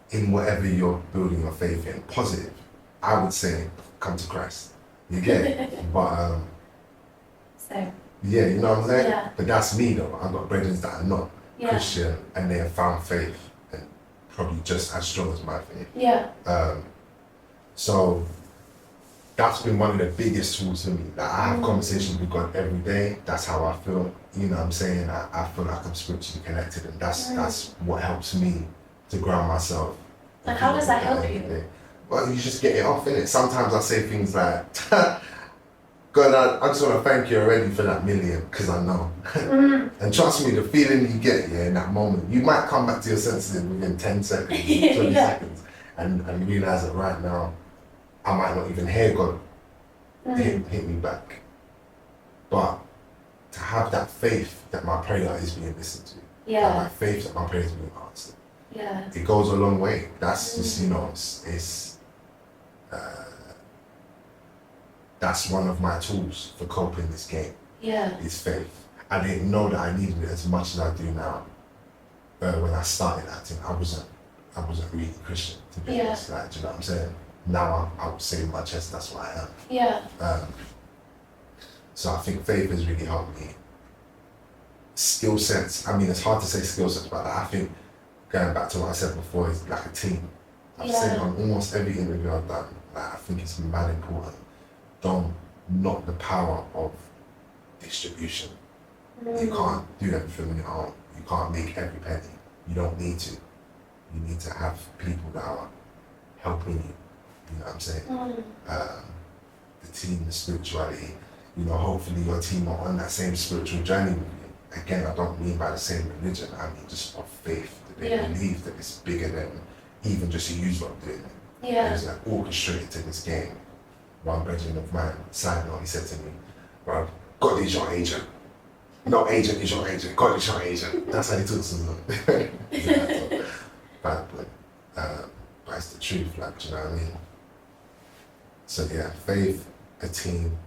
Speaker 2: in whatever you're building your faith in. Positive, I would say, come to Christ. You get it? But you know what I'm saying? But that's me though. I've got brethren that are not Christian and they have found faith and probably just as strong as my faith. So that's been one of the biggest tools for me. Like, I have conversations with God every day. That's how I feel. You know what I'm saying? I feel like I'm spiritually connected, and that's what helps me to ground myself.
Speaker 1: And how does that help you?
Speaker 2: Well, you just get it off, innit? Sometimes I say things like, God, I just want to thank you already for that million, because I know. And trust me, the feeling you get in that moment, you might come back to your senses within 10 seconds, 20 seconds, and realize that right now, I might not even hear God hit me back. But to have that faith that my prayer is being listened to, that my faith that my prayer is being answered, it goes a long way. That's just, you know, it's that's one of my tools for coping this game. Is faith. I didn't know that I needed it as much as I do now. When I started acting, I wasn't really Christian, to be honest. Like, do you know what I'm saying? Now I would say in my chest, that's what I am. So I think faith has really helped me. Skill sets, I mean, it's hard to say skill sets, but I think going back to what I said before, is like a team. I've said on almost every interview I've done, like, I think it's mad important. Don't knock the power of distribution. You can't do everything on your own. You can't make every penny. You don't need to. You need to have people that are helping you. You know what I'm saying? The team, the spirituality, you know, hopefully your team are on that same spiritual journey with you. Again, I don't mean by the same religion, I mean just of faith, that they believe that it's bigger than even just a user of doing it. There's like orchestrated to this game. One brethren of mine, side note, he said to me, bro, God is your agent. No agent is your agent, God is your agent. That's how he talks to me. But it's the truth, like, do you know what I mean? So faith, a team.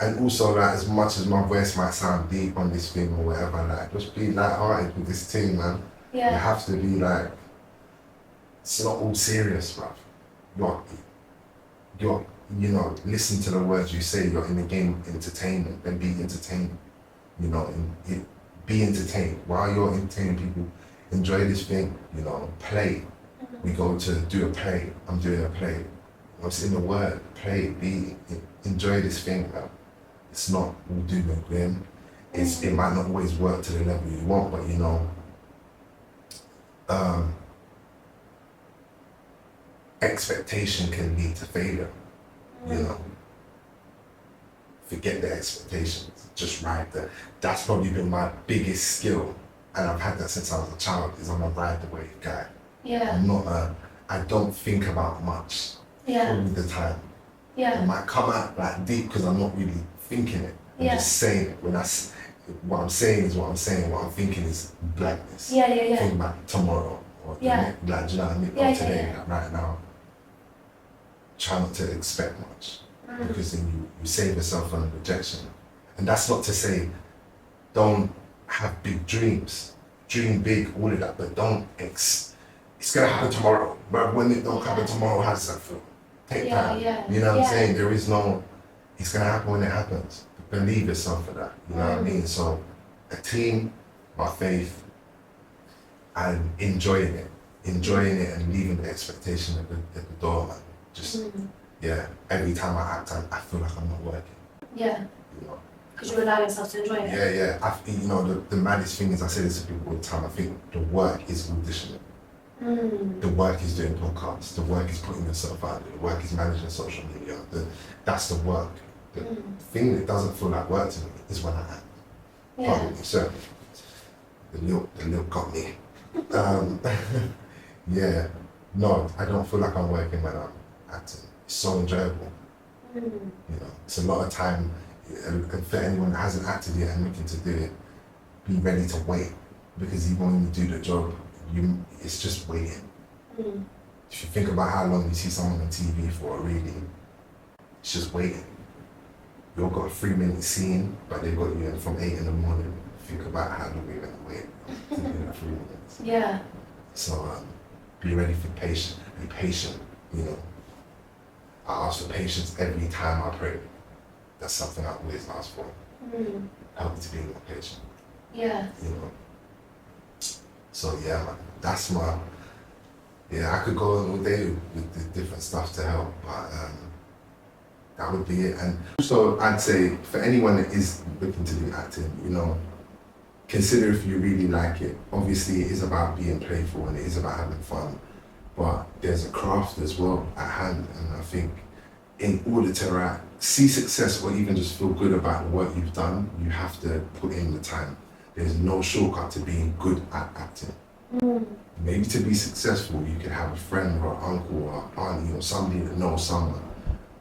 Speaker 2: And also, like, as much as my voice might sound deep on this thing or whatever, like, just be light-hearted with this team, man. You have to be like, it's not all serious, bruv. You're, you know, listen to the words you say. You're in the game entertainment, and be entertained. You know, be entertained. While you're entertaining people, enjoy this thing, you know, play. We go to do a play, I'm doing a play. What's in the word? Play, enjoy this thing, man. It's not all doom and gloom. It might not always work to the level you want, but you know, expectation can lead to failure. You know, forget the expectations. Just ride the. That's probably been my biggest skill, and I've had that since I was a child. Is I'm a ride the wave guy.
Speaker 1: Yeah.
Speaker 2: I'm not a. I don't think about much.
Speaker 1: Yeah.
Speaker 2: All the time.
Speaker 1: Yeah.
Speaker 2: It might come out like deep because I'm not really thinking it. I'm just saying it. What I'm saying is what I'm saying. What I'm thinking is blackness.
Speaker 1: Yeah, yeah, yeah.
Speaker 2: Think about tomorrow or the next, like, do you know what I mean?
Speaker 1: Yeah,
Speaker 2: Or today,
Speaker 1: yeah.
Speaker 2: like right now. Try not to expect much because then you save yourself from rejection. And that's not to say don't have big dreams. Dream big, all of that, but it's gonna happen tomorrow. But when it don't happen tomorrow, how does that feel? Take time.
Speaker 1: Yeah.
Speaker 2: You know what I'm saying? There is no, it's gonna happen when it happens. Believe yourself for that. You know what I mean? So a team, my faith, and enjoying it and leaving the expectation at the door, man. Just every time I act, I feel like I'm not working.
Speaker 1: Yeah.
Speaker 2: You know?
Speaker 1: Because you allow yourself to enjoy it.
Speaker 2: Yeah. I think, you know, the maddest thing is, I say this to people all the time, I think the work is auditioning. The work is doing podcasts, the work is putting yourself out there, the work is managing social media. That's the work. The thing that doesn't feel like work to me is when I act. Probably, so the look got me. No, I don't feel like I'm working when I'm acting. It's so enjoyable. You know, it's a lot of time, and for anyone that hasn't acted yet and looking to do it, be ready to wait, because even when you do the job, it's just waiting. If you think about how long you see someone on TV for, really, it's just waiting. You've got a 3-minute scene, but they've got you in from 8 in the morning. Think about how long you're gonna wait to do that 3 minutes.
Speaker 1: Yeah.
Speaker 2: So be ready for patience. Be patient. You know, I ask for patience every time I pray. That's something I always ask for. Help me to be more patient.
Speaker 1: Yeah.
Speaker 2: You know. So yeah, man, that's my. Yeah, I could go on all day with the different stuff to help, but that would be it. And so I'd say for anyone that is looking to do acting, you know, consider if you really like it. Obviously, it is about being playful and it is about having fun, but there's a craft as well at hand. And I think in order to see success or even just feel good about the work you've done, you have to put in the time. There's no shortcut to being good at acting. Maybe to be successful, you could have a friend or an uncle or auntie or somebody that knows someone.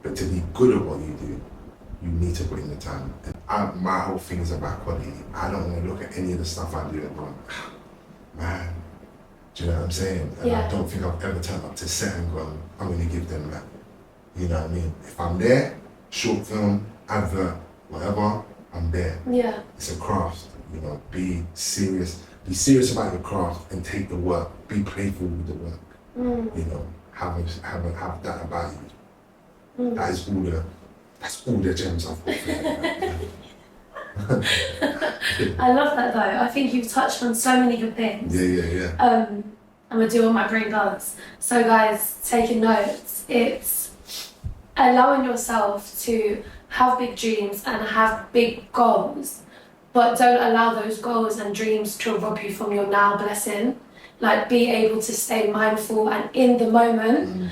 Speaker 2: But to be good at what you do, you need to put in the time. And my whole thing is about quality. I don't want to look at any of the stuff I do and go, man, do you know what I'm saying? And I don't think I've ever turned up to set and gone, I'm going to give them that. You know what I mean? If I'm there, short film, advert, whatever, I'm there.
Speaker 1: Yeah.
Speaker 2: It's a craft, you know, be serious. Be serious about your craft and take the work. Be playful with the work. You know, have that about you. That's all the gems I've got for you.
Speaker 1: I love that though. I think you've touched on so many good things.
Speaker 2: Yeah.
Speaker 1: I'm gonna do what my brain does. So guys, taking notes. It's allowing yourself to have big dreams and have big goals, but don't allow those goals and dreams to rob you from your now blessing. Like, be able to stay mindful and in the moment,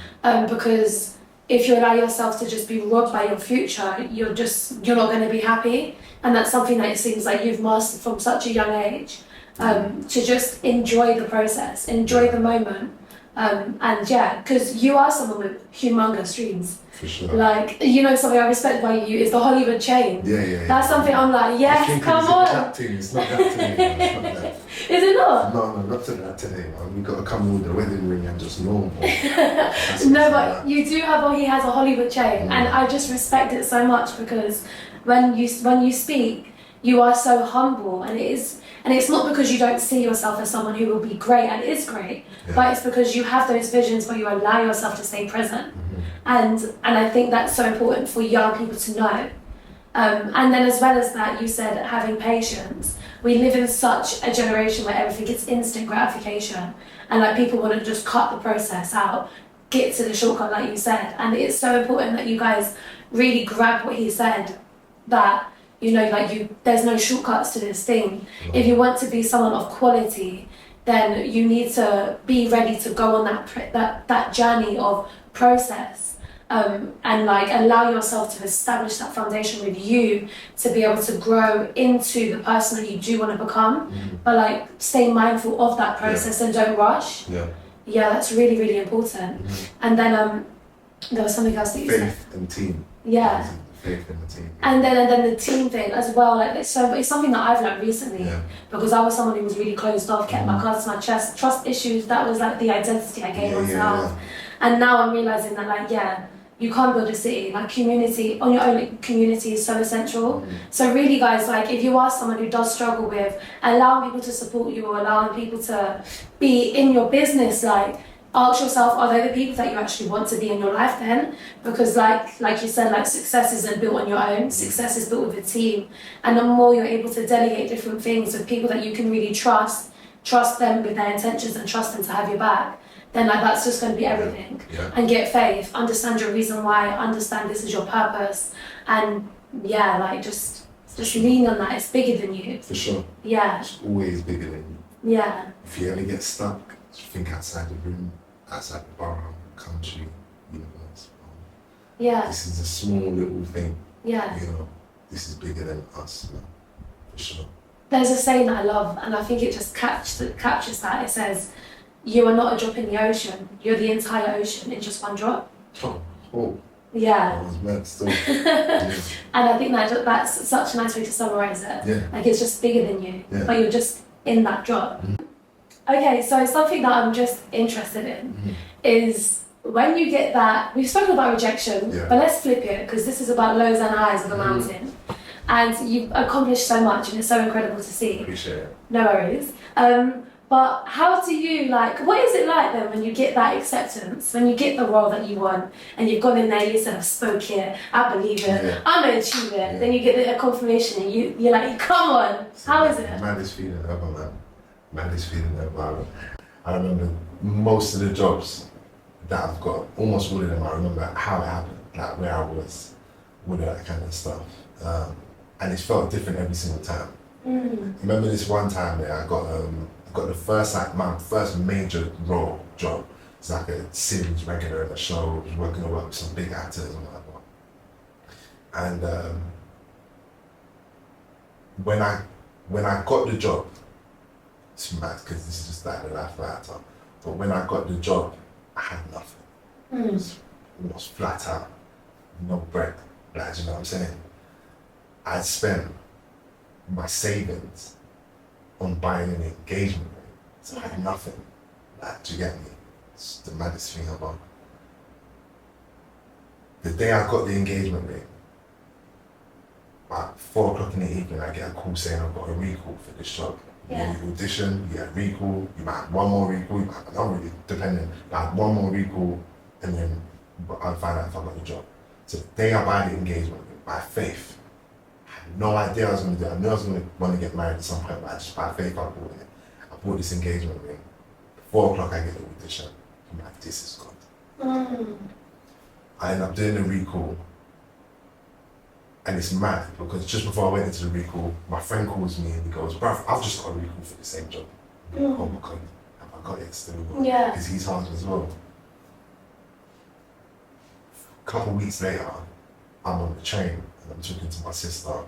Speaker 1: because if you allow yourself to just be robbed by your future, you're not going to be happy. And that's something that it seems like you've mastered from such a young age, to just enjoy the process, enjoy the moment. And yeah, because you are someone with humongous dreams.
Speaker 2: For sure.
Speaker 1: Like, you know, something I respect by you is the Hollywood chain.
Speaker 2: Yeah.
Speaker 1: That's something I'm like, yes, come on.
Speaker 2: It's not that today, man. It's not that.
Speaker 1: Is it not?
Speaker 2: No, not to that today, man. We got to come with the wedding ring and just normal.
Speaker 1: No, but you do have, he has a Hollywood chain, and I just respect it so much, because when you speak, you are so humble, and it's not because you don't see yourself as someone who will be great, and is great, but it's because you have those visions where you allow yourself to stay present. And I think that's so important for young people to know. And then as well as that, you said having patience. We live in such a generation where everything is instant gratification, and like people want to just cut the process out, get to the shortcut like you said. And it's so important that you guys really grab what he said, that, you know, like there's no shortcuts to this thing. If you want to be someone of quality, then you need to be ready to go on that journey of process. And like allow yourself to establish that foundation with you to be able to grow into the person that you do want to become, but like stay mindful of that process and don't rush. Yeah, that's really, really important. And then there was something else that you said.
Speaker 2: Faith and team.
Speaker 1: Yeah.
Speaker 2: Faith in the team.
Speaker 1: And then the team thing as well. Like it's something that I've learned recently because I was someone who was really closed off, kept my cards to my chest, trust issues. That was like the identity I gave myself. And now I'm realizing that like you can't build a city. Like community on your own community is so essential. So really, guys, like if you are someone who does struggle with allowing people to support you or allowing people to be in your business, like ask yourself, are they the people that you actually want to be in your life then? Because like you said, like success isn't built on your own. Success is built with a team. And the more you're able to delegate different things with people that you can really trust them with their intentions and trust them to have your back, then like that's just going to be everything. And get faith, understand your reason why, understand this is your purpose, and like just lean on that. It's bigger than you.
Speaker 2: For sure.
Speaker 1: Yeah.
Speaker 2: It's always bigger than you.
Speaker 1: Yeah.
Speaker 2: If you ever get stuck, just think outside the room, outside the borough, country, universe. This is a small little thing.
Speaker 1: Yeah.
Speaker 2: You know, this is bigger than us, for sure.
Speaker 1: There's a saying that I love, and I think it just captures that. It says, "You are not a drop in the ocean. You're the entire ocean in just one drop." Yeah.
Speaker 2: I was mad still.
Speaker 1: And I think that's such a nice way to summarize it. Like it's just bigger than you, but you're just in that drop. Okay, so something that I'm just interested in is when you get that, we've spoken about rejection, but let's flip it because this is about lows and highs of a mountain. And you've accomplished so much and it's so incredible to see.
Speaker 2: Appreciate it.
Speaker 1: No worries. But how do you what is it like then when you get that acceptance, when you get the role that you want and you've gone in there, you said, I've spoke it, I believe it, I'm going to achieve it. Then you get a confirmation and you're like, come on, how is it?
Speaker 2: Maddest feeling ever, man. Maddest feeling ever. I remember most of the jobs that I've got, almost all of them, I remember how it happened, like where I was, all that kind of stuff. And it felt different every single time. Remember this one time there, I got the first, my first major role job. It's like a series regular in a show, I was working with some big actors and whatnot. And when I got the job, it's mad because this is just like the life of an actor, but when I got the job, I had nothing. It was flat out, no bread, like, you know what I'm saying? I spent my savings on buying an engagement ring, so I had nothing. Like, do you get me? It's the maddest thing ever. The day I got the engagement ring, at 4 o'clock in the evening, I get a call saying I've got a recall for this job. You audition, you get a recall, you might have one more recall, you might have another recall, depending. But I had one more recall, and then I'll find out if I got the job. So the day I buy the engagement ring, by faith, I had no idea I was going to do it. I knew I was going to want to get married at some point, but I just by faith I bought it. I bought this engagement ring. 4 o'clock I get the audition. I'm like, this is God. I end up doing the recall. And it's mad because just before I went into the recall, my friend calls me and he goes, bruv, I've just got a recall for the same job. Oh my God, have I got it still? Because he's hard as well. A couple of weeks later, I'm on the train and I'm talking to my sister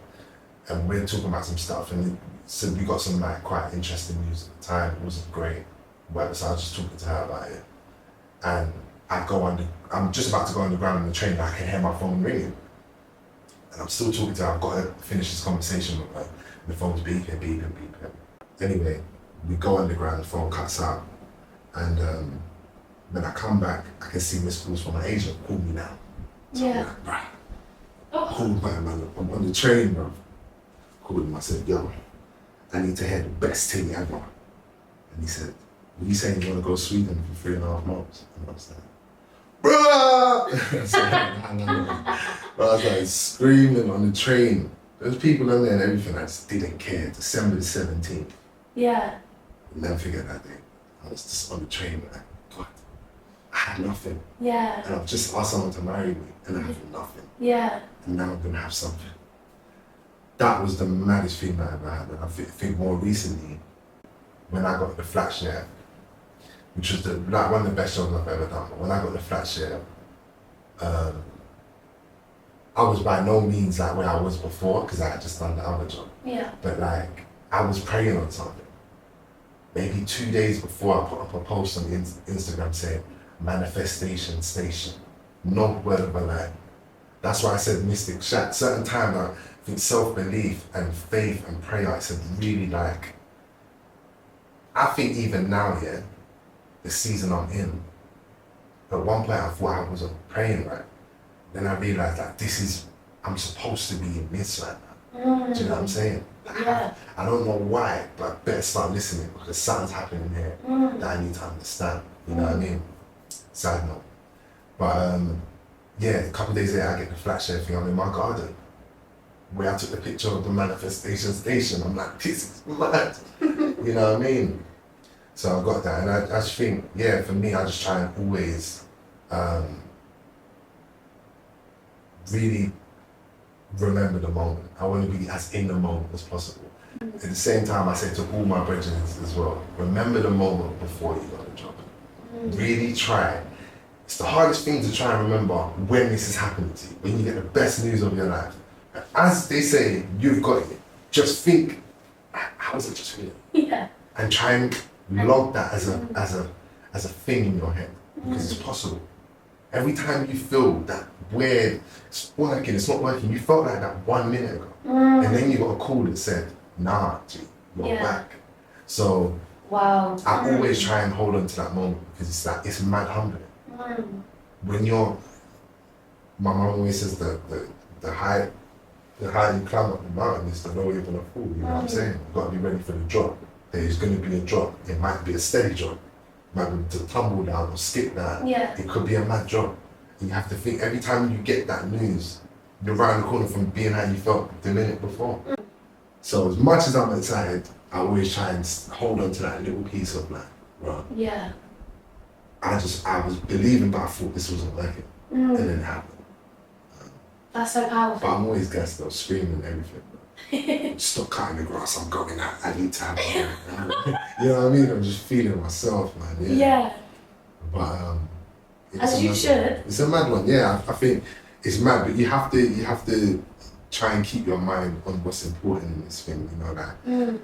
Speaker 2: and we're talking about some stuff, and so we got some like quite interesting news at the time. It wasn't great, whatever, so I was just talking to her about it. And I'm just about to go on the ground on the train and I can hear my phone ringing. And I'm still talking to her, I've got to finish this conversation with her. And the phone's beeping, beeping, beeping. Anyway, we go underground, the phone cuts out. And when I come back, I can see missed calls from my agent, call me now. So I'm like, right. Call me back, man. I'm on the train, bro. Called him, I said, yo, I need to hear the best thing ever. And he said, are you saying you want to go to Sweden for 3.5 months? And I was like, bruh! So I was like screaming on the train. There was people in there and everything. I just didn't care. December the 17th.
Speaker 1: Yeah.
Speaker 2: I'll never forget that day. I was just on the train like, God, I had nothing.
Speaker 1: Yeah.
Speaker 2: And I've just asked someone to marry me and I have nothing.
Speaker 1: Yeah.
Speaker 2: And now I'm gonna have something. That was the maddest thing that I ever had. And I think more recently, when I got the flat share, which was one of the best jobs I've ever done. But when I got the flat share, Um, I was by no means like where I was before because I had just done the other job.
Speaker 1: Yeah.
Speaker 2: But like, I was praying on something. Maybe 2 days before I put up a post on Instagram saying, manifestation station. No word of a lie. That's why I said mystic Shaq. Certain time, I think self-belief and faith and prayer, it's a really like, I think even now, yeah, the season I'm in, at one point I thought I wasn't praying right. Then I realized that I'm supposed to be in this right now. Do you know what I'm saying? Like,
Speaker 1: Yeah.
Speaker 2: I don't know why, but I better start listening because something's happening here that I need to understand. You know what I mean? Side note. But yeah, a couple of days later I get the flat share thing. I'm in my garden where I took the picture of the manifestation station. I'm like, this is mad. You know what I mean? So I've got that, and I just think, yeah, for me, I just try and always really remember the moment. I want to be as in the moment as possible. At the same time, I say to all my brethren as well, remember the moment before you got the job. Really try. It's the hardest thing to try and remember when this is happening to you, when you get the best news of your life. As they say, you've got it. Just think, how was it just feeling?
Speaker 1: Yeah.
Speaker 2: And try and log that as a thing in your head, because it's possible. Every time you feel that weird, it's working, it's not working, you felt like that 1 minute ago, and then you got a call that said, nah, G, you're back. So
Speaker 1: wow.
Speaker 2: I always try and hold on to that moment because it's like, it's mad humbling. When my mom always says the higher you climb up the mountain, it's the lower you're gonna fall. You know what I'm saying? You've got to be ready for the drop. There's going to be a drop. It might be a steady drop. It might be to tumble down or skip down.
Speaker 1: Yeah.
Speaker 2: It could be a mad drop. You have to think every time you get that news, you're around the corner from being how you felt the minute before. So as much as I'm excited, I always try and hold on to that little piece of like, right.
Speaker 1: Yeah.
Speaker 2: I was believing, but I thought this wasn't working, and then it happened.
Speaker 1: That's so powerful.
Speaker 2: But I'm always gassed up, screaming and everything. Stop cutting the grass. I'm going out. I need to have it. You know what I mean? I'm just feeling myself, man.
Speaker 1: Yeah.
Speaker 2: But
Speaker 1: as you should.
Speaker 2: It's a mad one. Yeah, I think it's mad, but you have to try and keep your mind on what's important in this thing. You know that.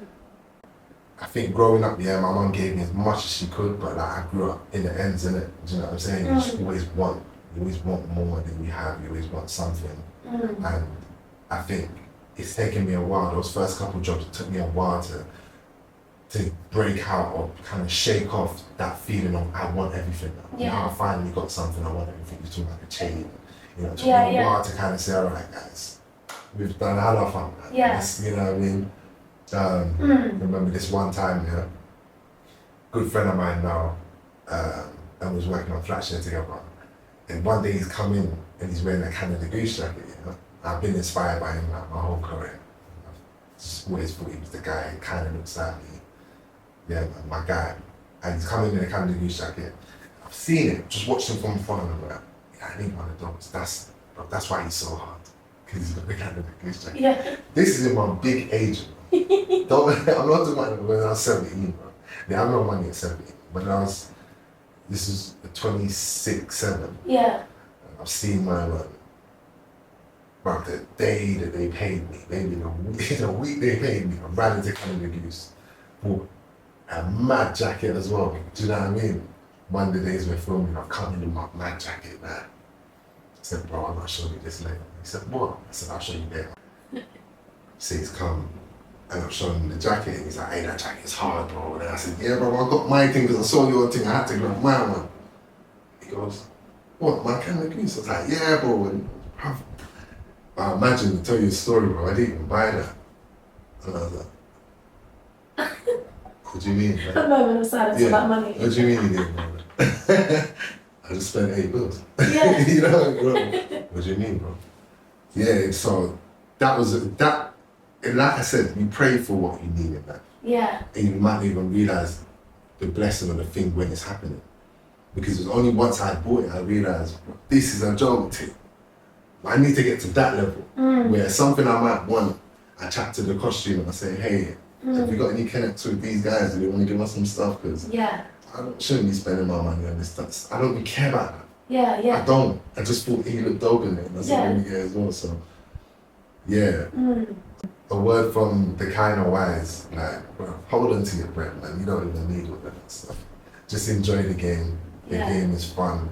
Speaker 2: I think growing up, yeah, my mum gave me as much as she could, but like I grew up in the ends, innit? Do you know what I'm saying? You just always want more than you have. You always want something, and I think it's taken me a while. Those first couple of jobs, it took me a while to break out or kind of shake off that feeling of I want everything now.
Speaker 1: Yeah.
Speaker 2: Now I finally got something, I want everything. You're talking like a chain. You know, it took me a while to kind of say, all right, guys, we've done a lot of fun.
Speaker 1: Yeah.
Speaker 2: You know what I mean? Remember this one time, yeah, good friend of mine now, and was working on flat share together. And one day he's come in and he's wearing a Canada Goose jacket, you know. I've been inspired by him like my whole career. I've just always thought he was the guy who kind of looks like me. Yeah, man, my guy. And he's coming in a Canada Goose jacket. I've seen it, just watched him from afar and I'm like, yeah, I need one of those. That's why he's so hard. Because he's got the Canada Goose jacket.
Speaker 1: Yeah.
Speaker 2: This is in my big age. I'm not talking about when I was 17, bro. Yeah, I have no money at 17. But this is 26, 7.
Speaker 1: Yeah.
Speaker 2: I've seen my the day that they paid me, maybe the week they paid me, I ran into Canada Goose. Bought a mad jacket as well. Do you know what I mean? One of the days we're filming, I've come in my mad jacket, man. I said, bro, I'm not showing you this later. He said, what? I said, I'll show you later. So he's come. And I'm showing him the jacket, and he's like, hey, that jacket's hard, bro. And I said, yeah, bro, I got my thing because I saw your thing, I had to grab my one. He goes, what, my Canada Goose? I was like, yeah, bro. And I imagine to tell you a story, bro, I didn't even buy that. And I was like, what do you mean? Like,
Speaker 1: A moment of silence about money.
Speaker 2: What do you mean you didn't buy that? I just spent $8.
Speaker 1: Yeah.
Speaker 2: You know, bro. What do you mean, bro? Yeah, so that was that. And like I said, you pray for what you need in life.
Speaker 1: Yeah.
Speaker 2: And you might not even realize the blessing of the thing when it's happening. Because it was only once I bought it, I realized this is a job thing. I need to get to that level where something I might want, I chat to the costume and I say, hey, have you got any connects with these guys? Do they want to give us some stuff? Because I shouldn't be spending my money on this stuff. I don't really care about that.
Speaker 1: Yeah, yeah.
Speaker 2: I don't. I just thought he looked dope in it. That's what I get as well. So, yeah. A word from the kind of wise, like, bro, hold on to your breath, man. You don't even need all that stuff. Just enjoy the game. The game is fun.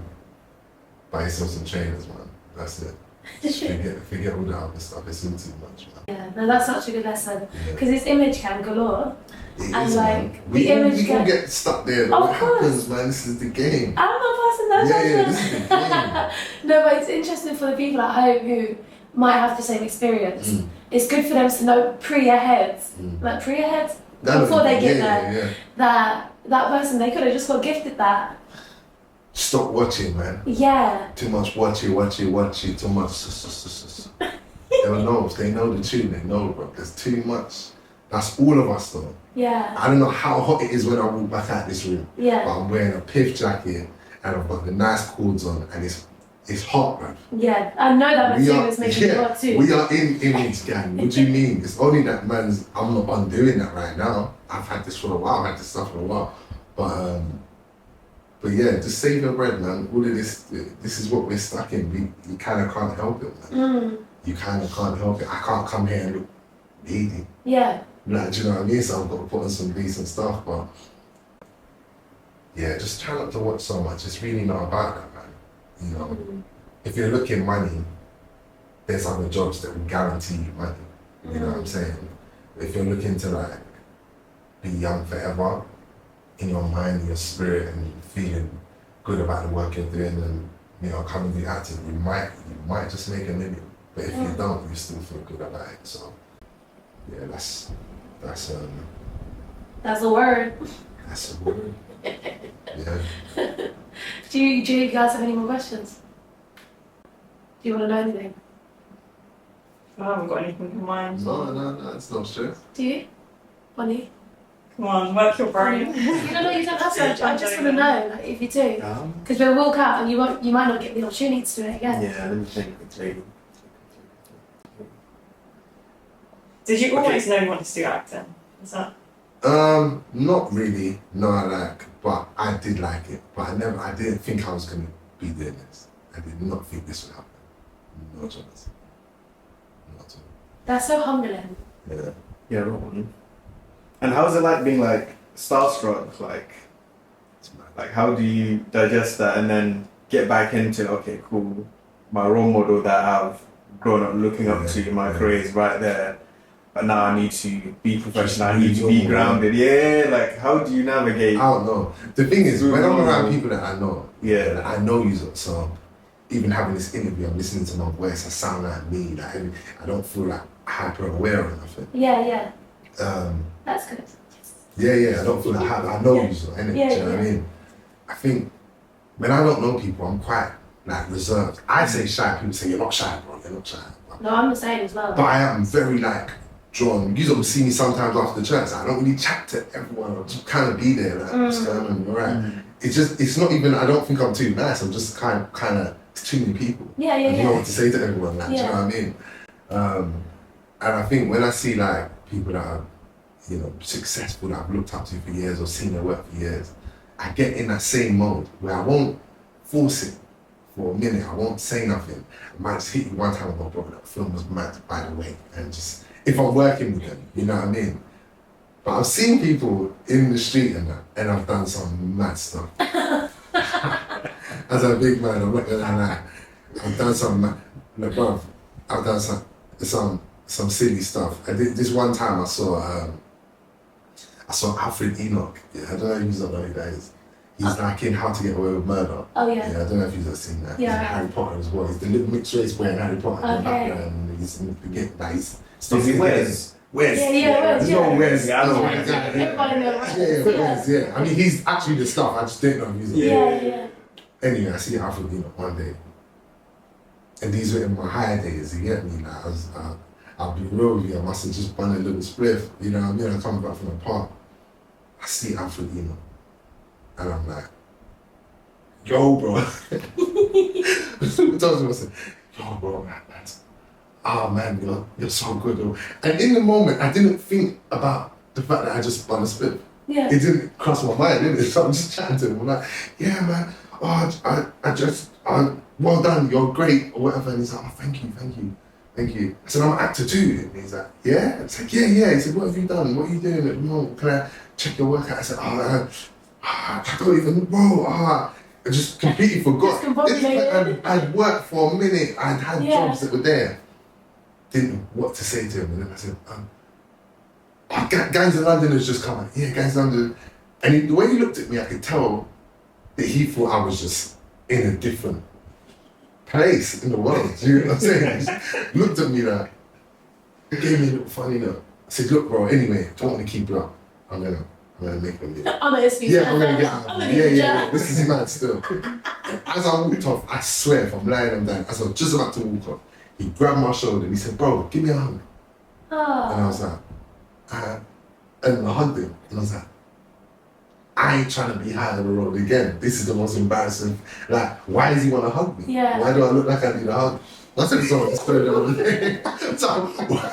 Speaker 2: Buy yourself some trainers, man. That's it. Just forget all the other stuff. It's not too much, man.
Speaker 1: Yeah, no, that's such a good lesson. Because it's image cam galore.
Speaker 2: It
Speaker 1: and
Speaker 2: is,
Speaker 1: like,
Speaker 2: man.
Speaker 1: the image
Speaker 2: we all get stuck there. What happens, man? This is the game.
Speaker 1: I'm not passing that judgment.
Speaker 2: This is the game.
Speaker 1: No, but it's interesting for the people at home who might have the same experience. It's good for them to know pre-ahead, before they get there, that person, they could have just got gifted that.
Speaker 2: Stop watching, man.
Speaker 1: Yeah.
Speaker 2: Too much watch it, too much. They know the tune, they know, bro. There's too much. That's all of us, though.
Speaker 1: Yeah.
Speaker 2: I don't know how hot it is when I walk back out this room.
Speaker 1: Yeah.
Speaker 2: But I'm wearing a pith jacket and I've got the nice cords on and it's hot, man.
Speaker 1: Yeah, I know that material is making it hot too.
Speaker 2: We are in image, gang. What do you mean? It's only that, I'm not undoing that right now. I've had this for a while, I've had this stuff for a while. But yeah, just save your bread, man. All of this is what we're stuck in. You kind of can't help it, man. You kind of can't help it. I can't come here and look needy.
Speaker 1: Yeah.
Speaker 2: Like, do you know what I mean? So I've got to put on some decent stuff, but yeah, just try not to watch so much. It's really not about that, man. You know, if you're looking money, there's other jobs that will guarantee you money. You know what I'm saying? If you're looking to like be young forever, in your mind, your spirit, and feeling good about the work you're doing, and you know, coming to be active, you might just make $1 million. But if you don't, you still feel good about it. So yeah, that's
Speaker 1: a word.
Speaker 2: That's a word. Yeah.
Speaker 1: Do you guys have any more questions? Do you want to know anything?
Speaker 3: I haven't got anything in mind.
Speaker 2: No, it's not stress.
Speaker 1: Do you? Bonnie?
Speaker 3: Come on, work your brain.
Speaker 1: You don't have to. I just want to know, like, if you do. Because we'll walk out and you might not get the opportunity to do it again.
Speaker 4: Yeah, let me think quickly.
Speaker 3: Did you always know you wanted to do acting? Is that?
Speaker 2: Not really. No, but I did like it. But I didn't think I was gonna be doing this. I did not think this would happen. No chance. Not at all.
Speaker 1: That's so humbling.
Speaker 2: Yeah.
Speaker 4: Yeah, Ron. And how's it like being like starstruck? Like how do you digest that and then get back into okay, cool. My role model that I've grown up looking up to, my career is right there. But now I need to be professional, I need to be grounded. Yeah, like how do you navigate?
Speaker 2: I don't know. The thing is, when I'm around people that I know,
Speaker 4: yeah,
Speaker 2: I know you, so even having this interview, I'm listening to my voice, I sound like me, like I don't feel like hyper aware or nothing.
Speaker 1: Yeah. That's good.
Speaker 2: Yeah, I don't feel like I know you, so, do you know what I mean? I think when I don't know people, I'm quite like reserved. I say shy, people say, you're not shy, bro, you're not shy.
Speaker 1: No, I'm the same as well.
Speaker 2: But I am very like drawn. You don't see me sometimes after the church. I don't really chat to everyone. I'll just kind of be there, like, what's going on, all right? It's not even, I don't think I'm too nice. I'm just kind of too many people.
Speaker 1: Yeah.
Speaker 2: I don't know what to say to everyone, like, do you know what I mean? And I think when I see like people that are, you know, successful, that I've looked up to for years or seen their work for years, I get in that same mode where I won't force it for a minute. I won't say nothing. I might just hit you one time and go, bro, that film was mad, by the way. And just, if I'm working with them, you know what I mean? But I've seen people in the street and that, and I've done some mad stuff. As a big man, I'm not gonna lie. I've done some mad, look, bro, I've done some silly stuff. I did this one time. I saw Alfred Enoch. Yeah, I don't know if you know who that is. He's like in How to Get Away with Murder.
Speaker 1: Oh yeah.
Speaker 2: Yeah, I don't know if you've ever seen that.
Speaker 1: Yeah.
Speaker 2: He's in Harry Potter as well. He's the little mixed race boy in Harry Potter. In the background. He's in the beginning.
Speaker 4: Does he Wes?
Speaker 1: Wes. Yeah.
Speaker 2: There's no Wes.
Speaker 4: Yeah, I know.
Speaker 1: Everybody knows.
Speaker 2: Wes. Yeah. I mean, he's actually the stuff. I just didn't know if he's.
Speaker 1: Yeah.
Speaker 2: Anyway, I see Alfred Enoch one day, and these were in my high days. You get me? Like, I'll be real with you. I must have just bun a little spliff. You know what I mean? I come back from the park. I see Alfred Enoch, and I'm like, yo, bro. I said, yo, bro, man, you're so good, bro. And in the moment, I didn't think about the fact that I just spun a split.
Speaker 1: Yeah.
Speaker 2: It didn't cross my mind, did it? So I'm just chatting to him. I'm like, yeah, man, I just well done, you're great, or whatever. And he's like, oh, thank you. I said, I'm an actor too. And he's like, yeah? I said, yeah. He said, what have you done? What are you doing? No, can I check your workout? I said, I don't even know. I just completely forgot. I'd worked for a minute. I'd had jobs that were there. Didn't know what to say to him. And then I said, Gangs in London has just come out. Yeah, Gangs in London. And the way he looked at me, I could tell that he thought I was just in a different place in the world. Do you know what I'm saying? He just looked at me like, gave me a little funny look. I said, look, bro, anyway, don't want to keep it up. I'm gonna make them leave.
Speaker 1: I'm gonna speak.
Speaker 2: Yeah, I'm gonna get out of here. Yeah. This is mad still. As I walked off, I swear, if I'm lying, I'm dying. As I was just about to walk off, he grabbed my shoulder and he said, bro, give me a hug.
Speaker 1: Oh.
Speaker 2: And I was like, and I hugged him. And I was like, I ain't trying to be high on the road again. This is the most embarrassing. Like, why does he want to hug me?
Speaker 1: Yeah.
Speaker 2: Why do I look like I need a hug? I said someone stood the other day. So, why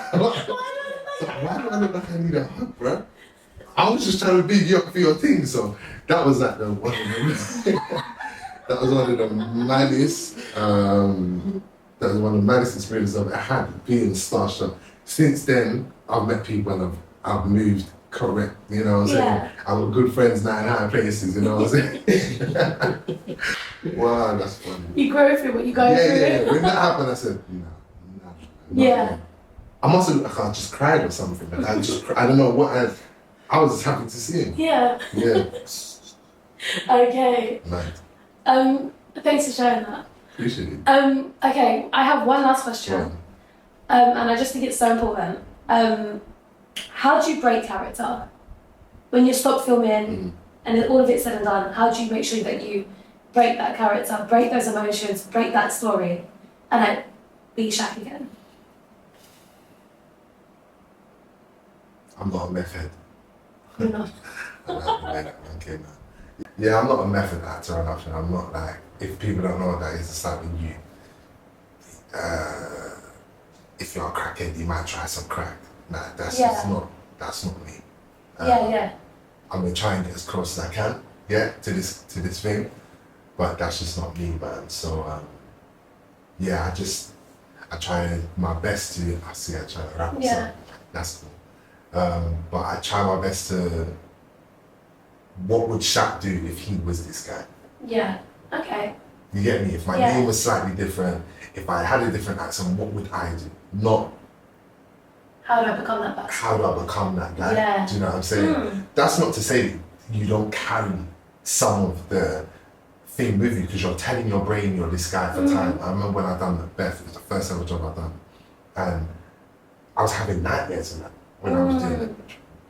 Speaker 2: do I look like I need a hug, bro? I was just trying to big you up for your thing. So that was like the one of the that was one of the maddest that was one of the maddest experiences I've ever had, being starstruck. Since then, I've met people and I've moved correct, you know what I'm saying? I've got good friends now in higher places, you know what I'm saying? Wow, that's funny.
Speaker 1: You grow through what you go through.
Speaker 2: Yeah. When that happened, I said, no.
Speaker 1: Yeah.
Speaker 2: I must have, I just cried or something. Like, I don't know what I was just happy to see him.
Speaker 1: Yeah.
Speaker 2: Yeah.
Speaker 1: Okay.
Speaker 2: Right.
Speaker 1: Thanks for sharing that.
Speaker 2: Appreciate it.
Speaker 1: Okay, I have one last question. And I just think it's so important. How do you break character? When you stop filming and all of it's said and done, how do you make sure that you break that character, break those emotions, break that story, and then be Shaq again?
Speaker 2: I'm not a method.
Speaker 1: You're not.
Speaker 2: Okay, man. Yeah, I'm not a method actor or nothing. I'm not like, if people don't know what that is, it's like when you, if you're a crackhead, you might try some crack. Nah, that's not me. I'm gonna try and get as close as I can, to this thing, but that's just not me, man. So, I try my best to, I try to rap something. That's cool. But I try my best to, what would Shaq do if he was this guy? Yeah, okay. You get me? If my name was slightly different, if I had a different accent, what would I do? Not, how do I become that person? How do I become that guy? Yeah. Do you know what I'm saying? That's not to say you don't carry some of the thing with you, because you're telling your brain you're this guy for time. I remember when I done Macbeth, it was the first ever job I done, and I was having nightmares in that when I was doing it.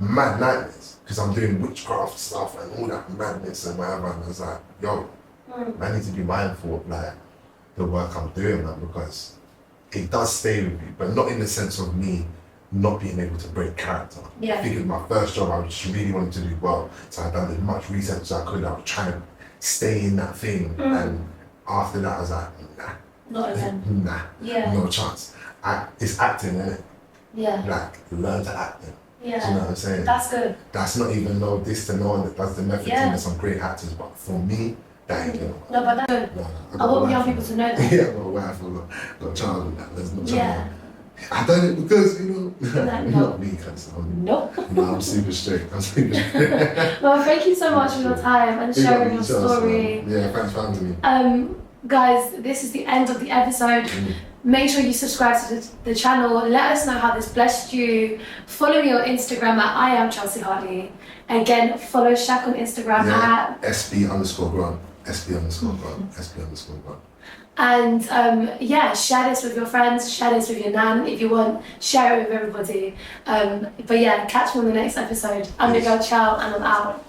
Speaker 2: Mad nightmares, because I'm doing witchcraft stuff and all that madness and whatever, and I was like, yo, I need to be mindful of like the work I'm doing, man, because it does stay with you, but not in the sense of me not being able to break character. I think it was my first job, I just really wanted to do well, so I done as much research as I could. I was trying to stay in that thing, and after that I was like, nah. Not again. Nah, no chance. It's acting, innit? Like, learn to act it. Do you know what I'm saying? That's good. That's not even no this to no one that does the method thing. There's some great actors, but for me, that ain't gonna work. No, but that's good. I want young people to know that. I've got a wife, I've got a child with that. There's no child. I done it because, not me, because I'm super strict. Well, thank you so much for your time and sharing your story. Thanks for having me. Guys, this is the end of the episode. Make sure you subscribe to the channel. Let us know how this blessed you. Follow me on Instagram at I am Chelsea Hartley. Again, follow Shaq on Instagram at SB_Grant. SB_Grant. And share this with your friends, share this with your nan if you want, share it with everybody. But catch me on the next episode. I'm your girl Chel, and I'm out.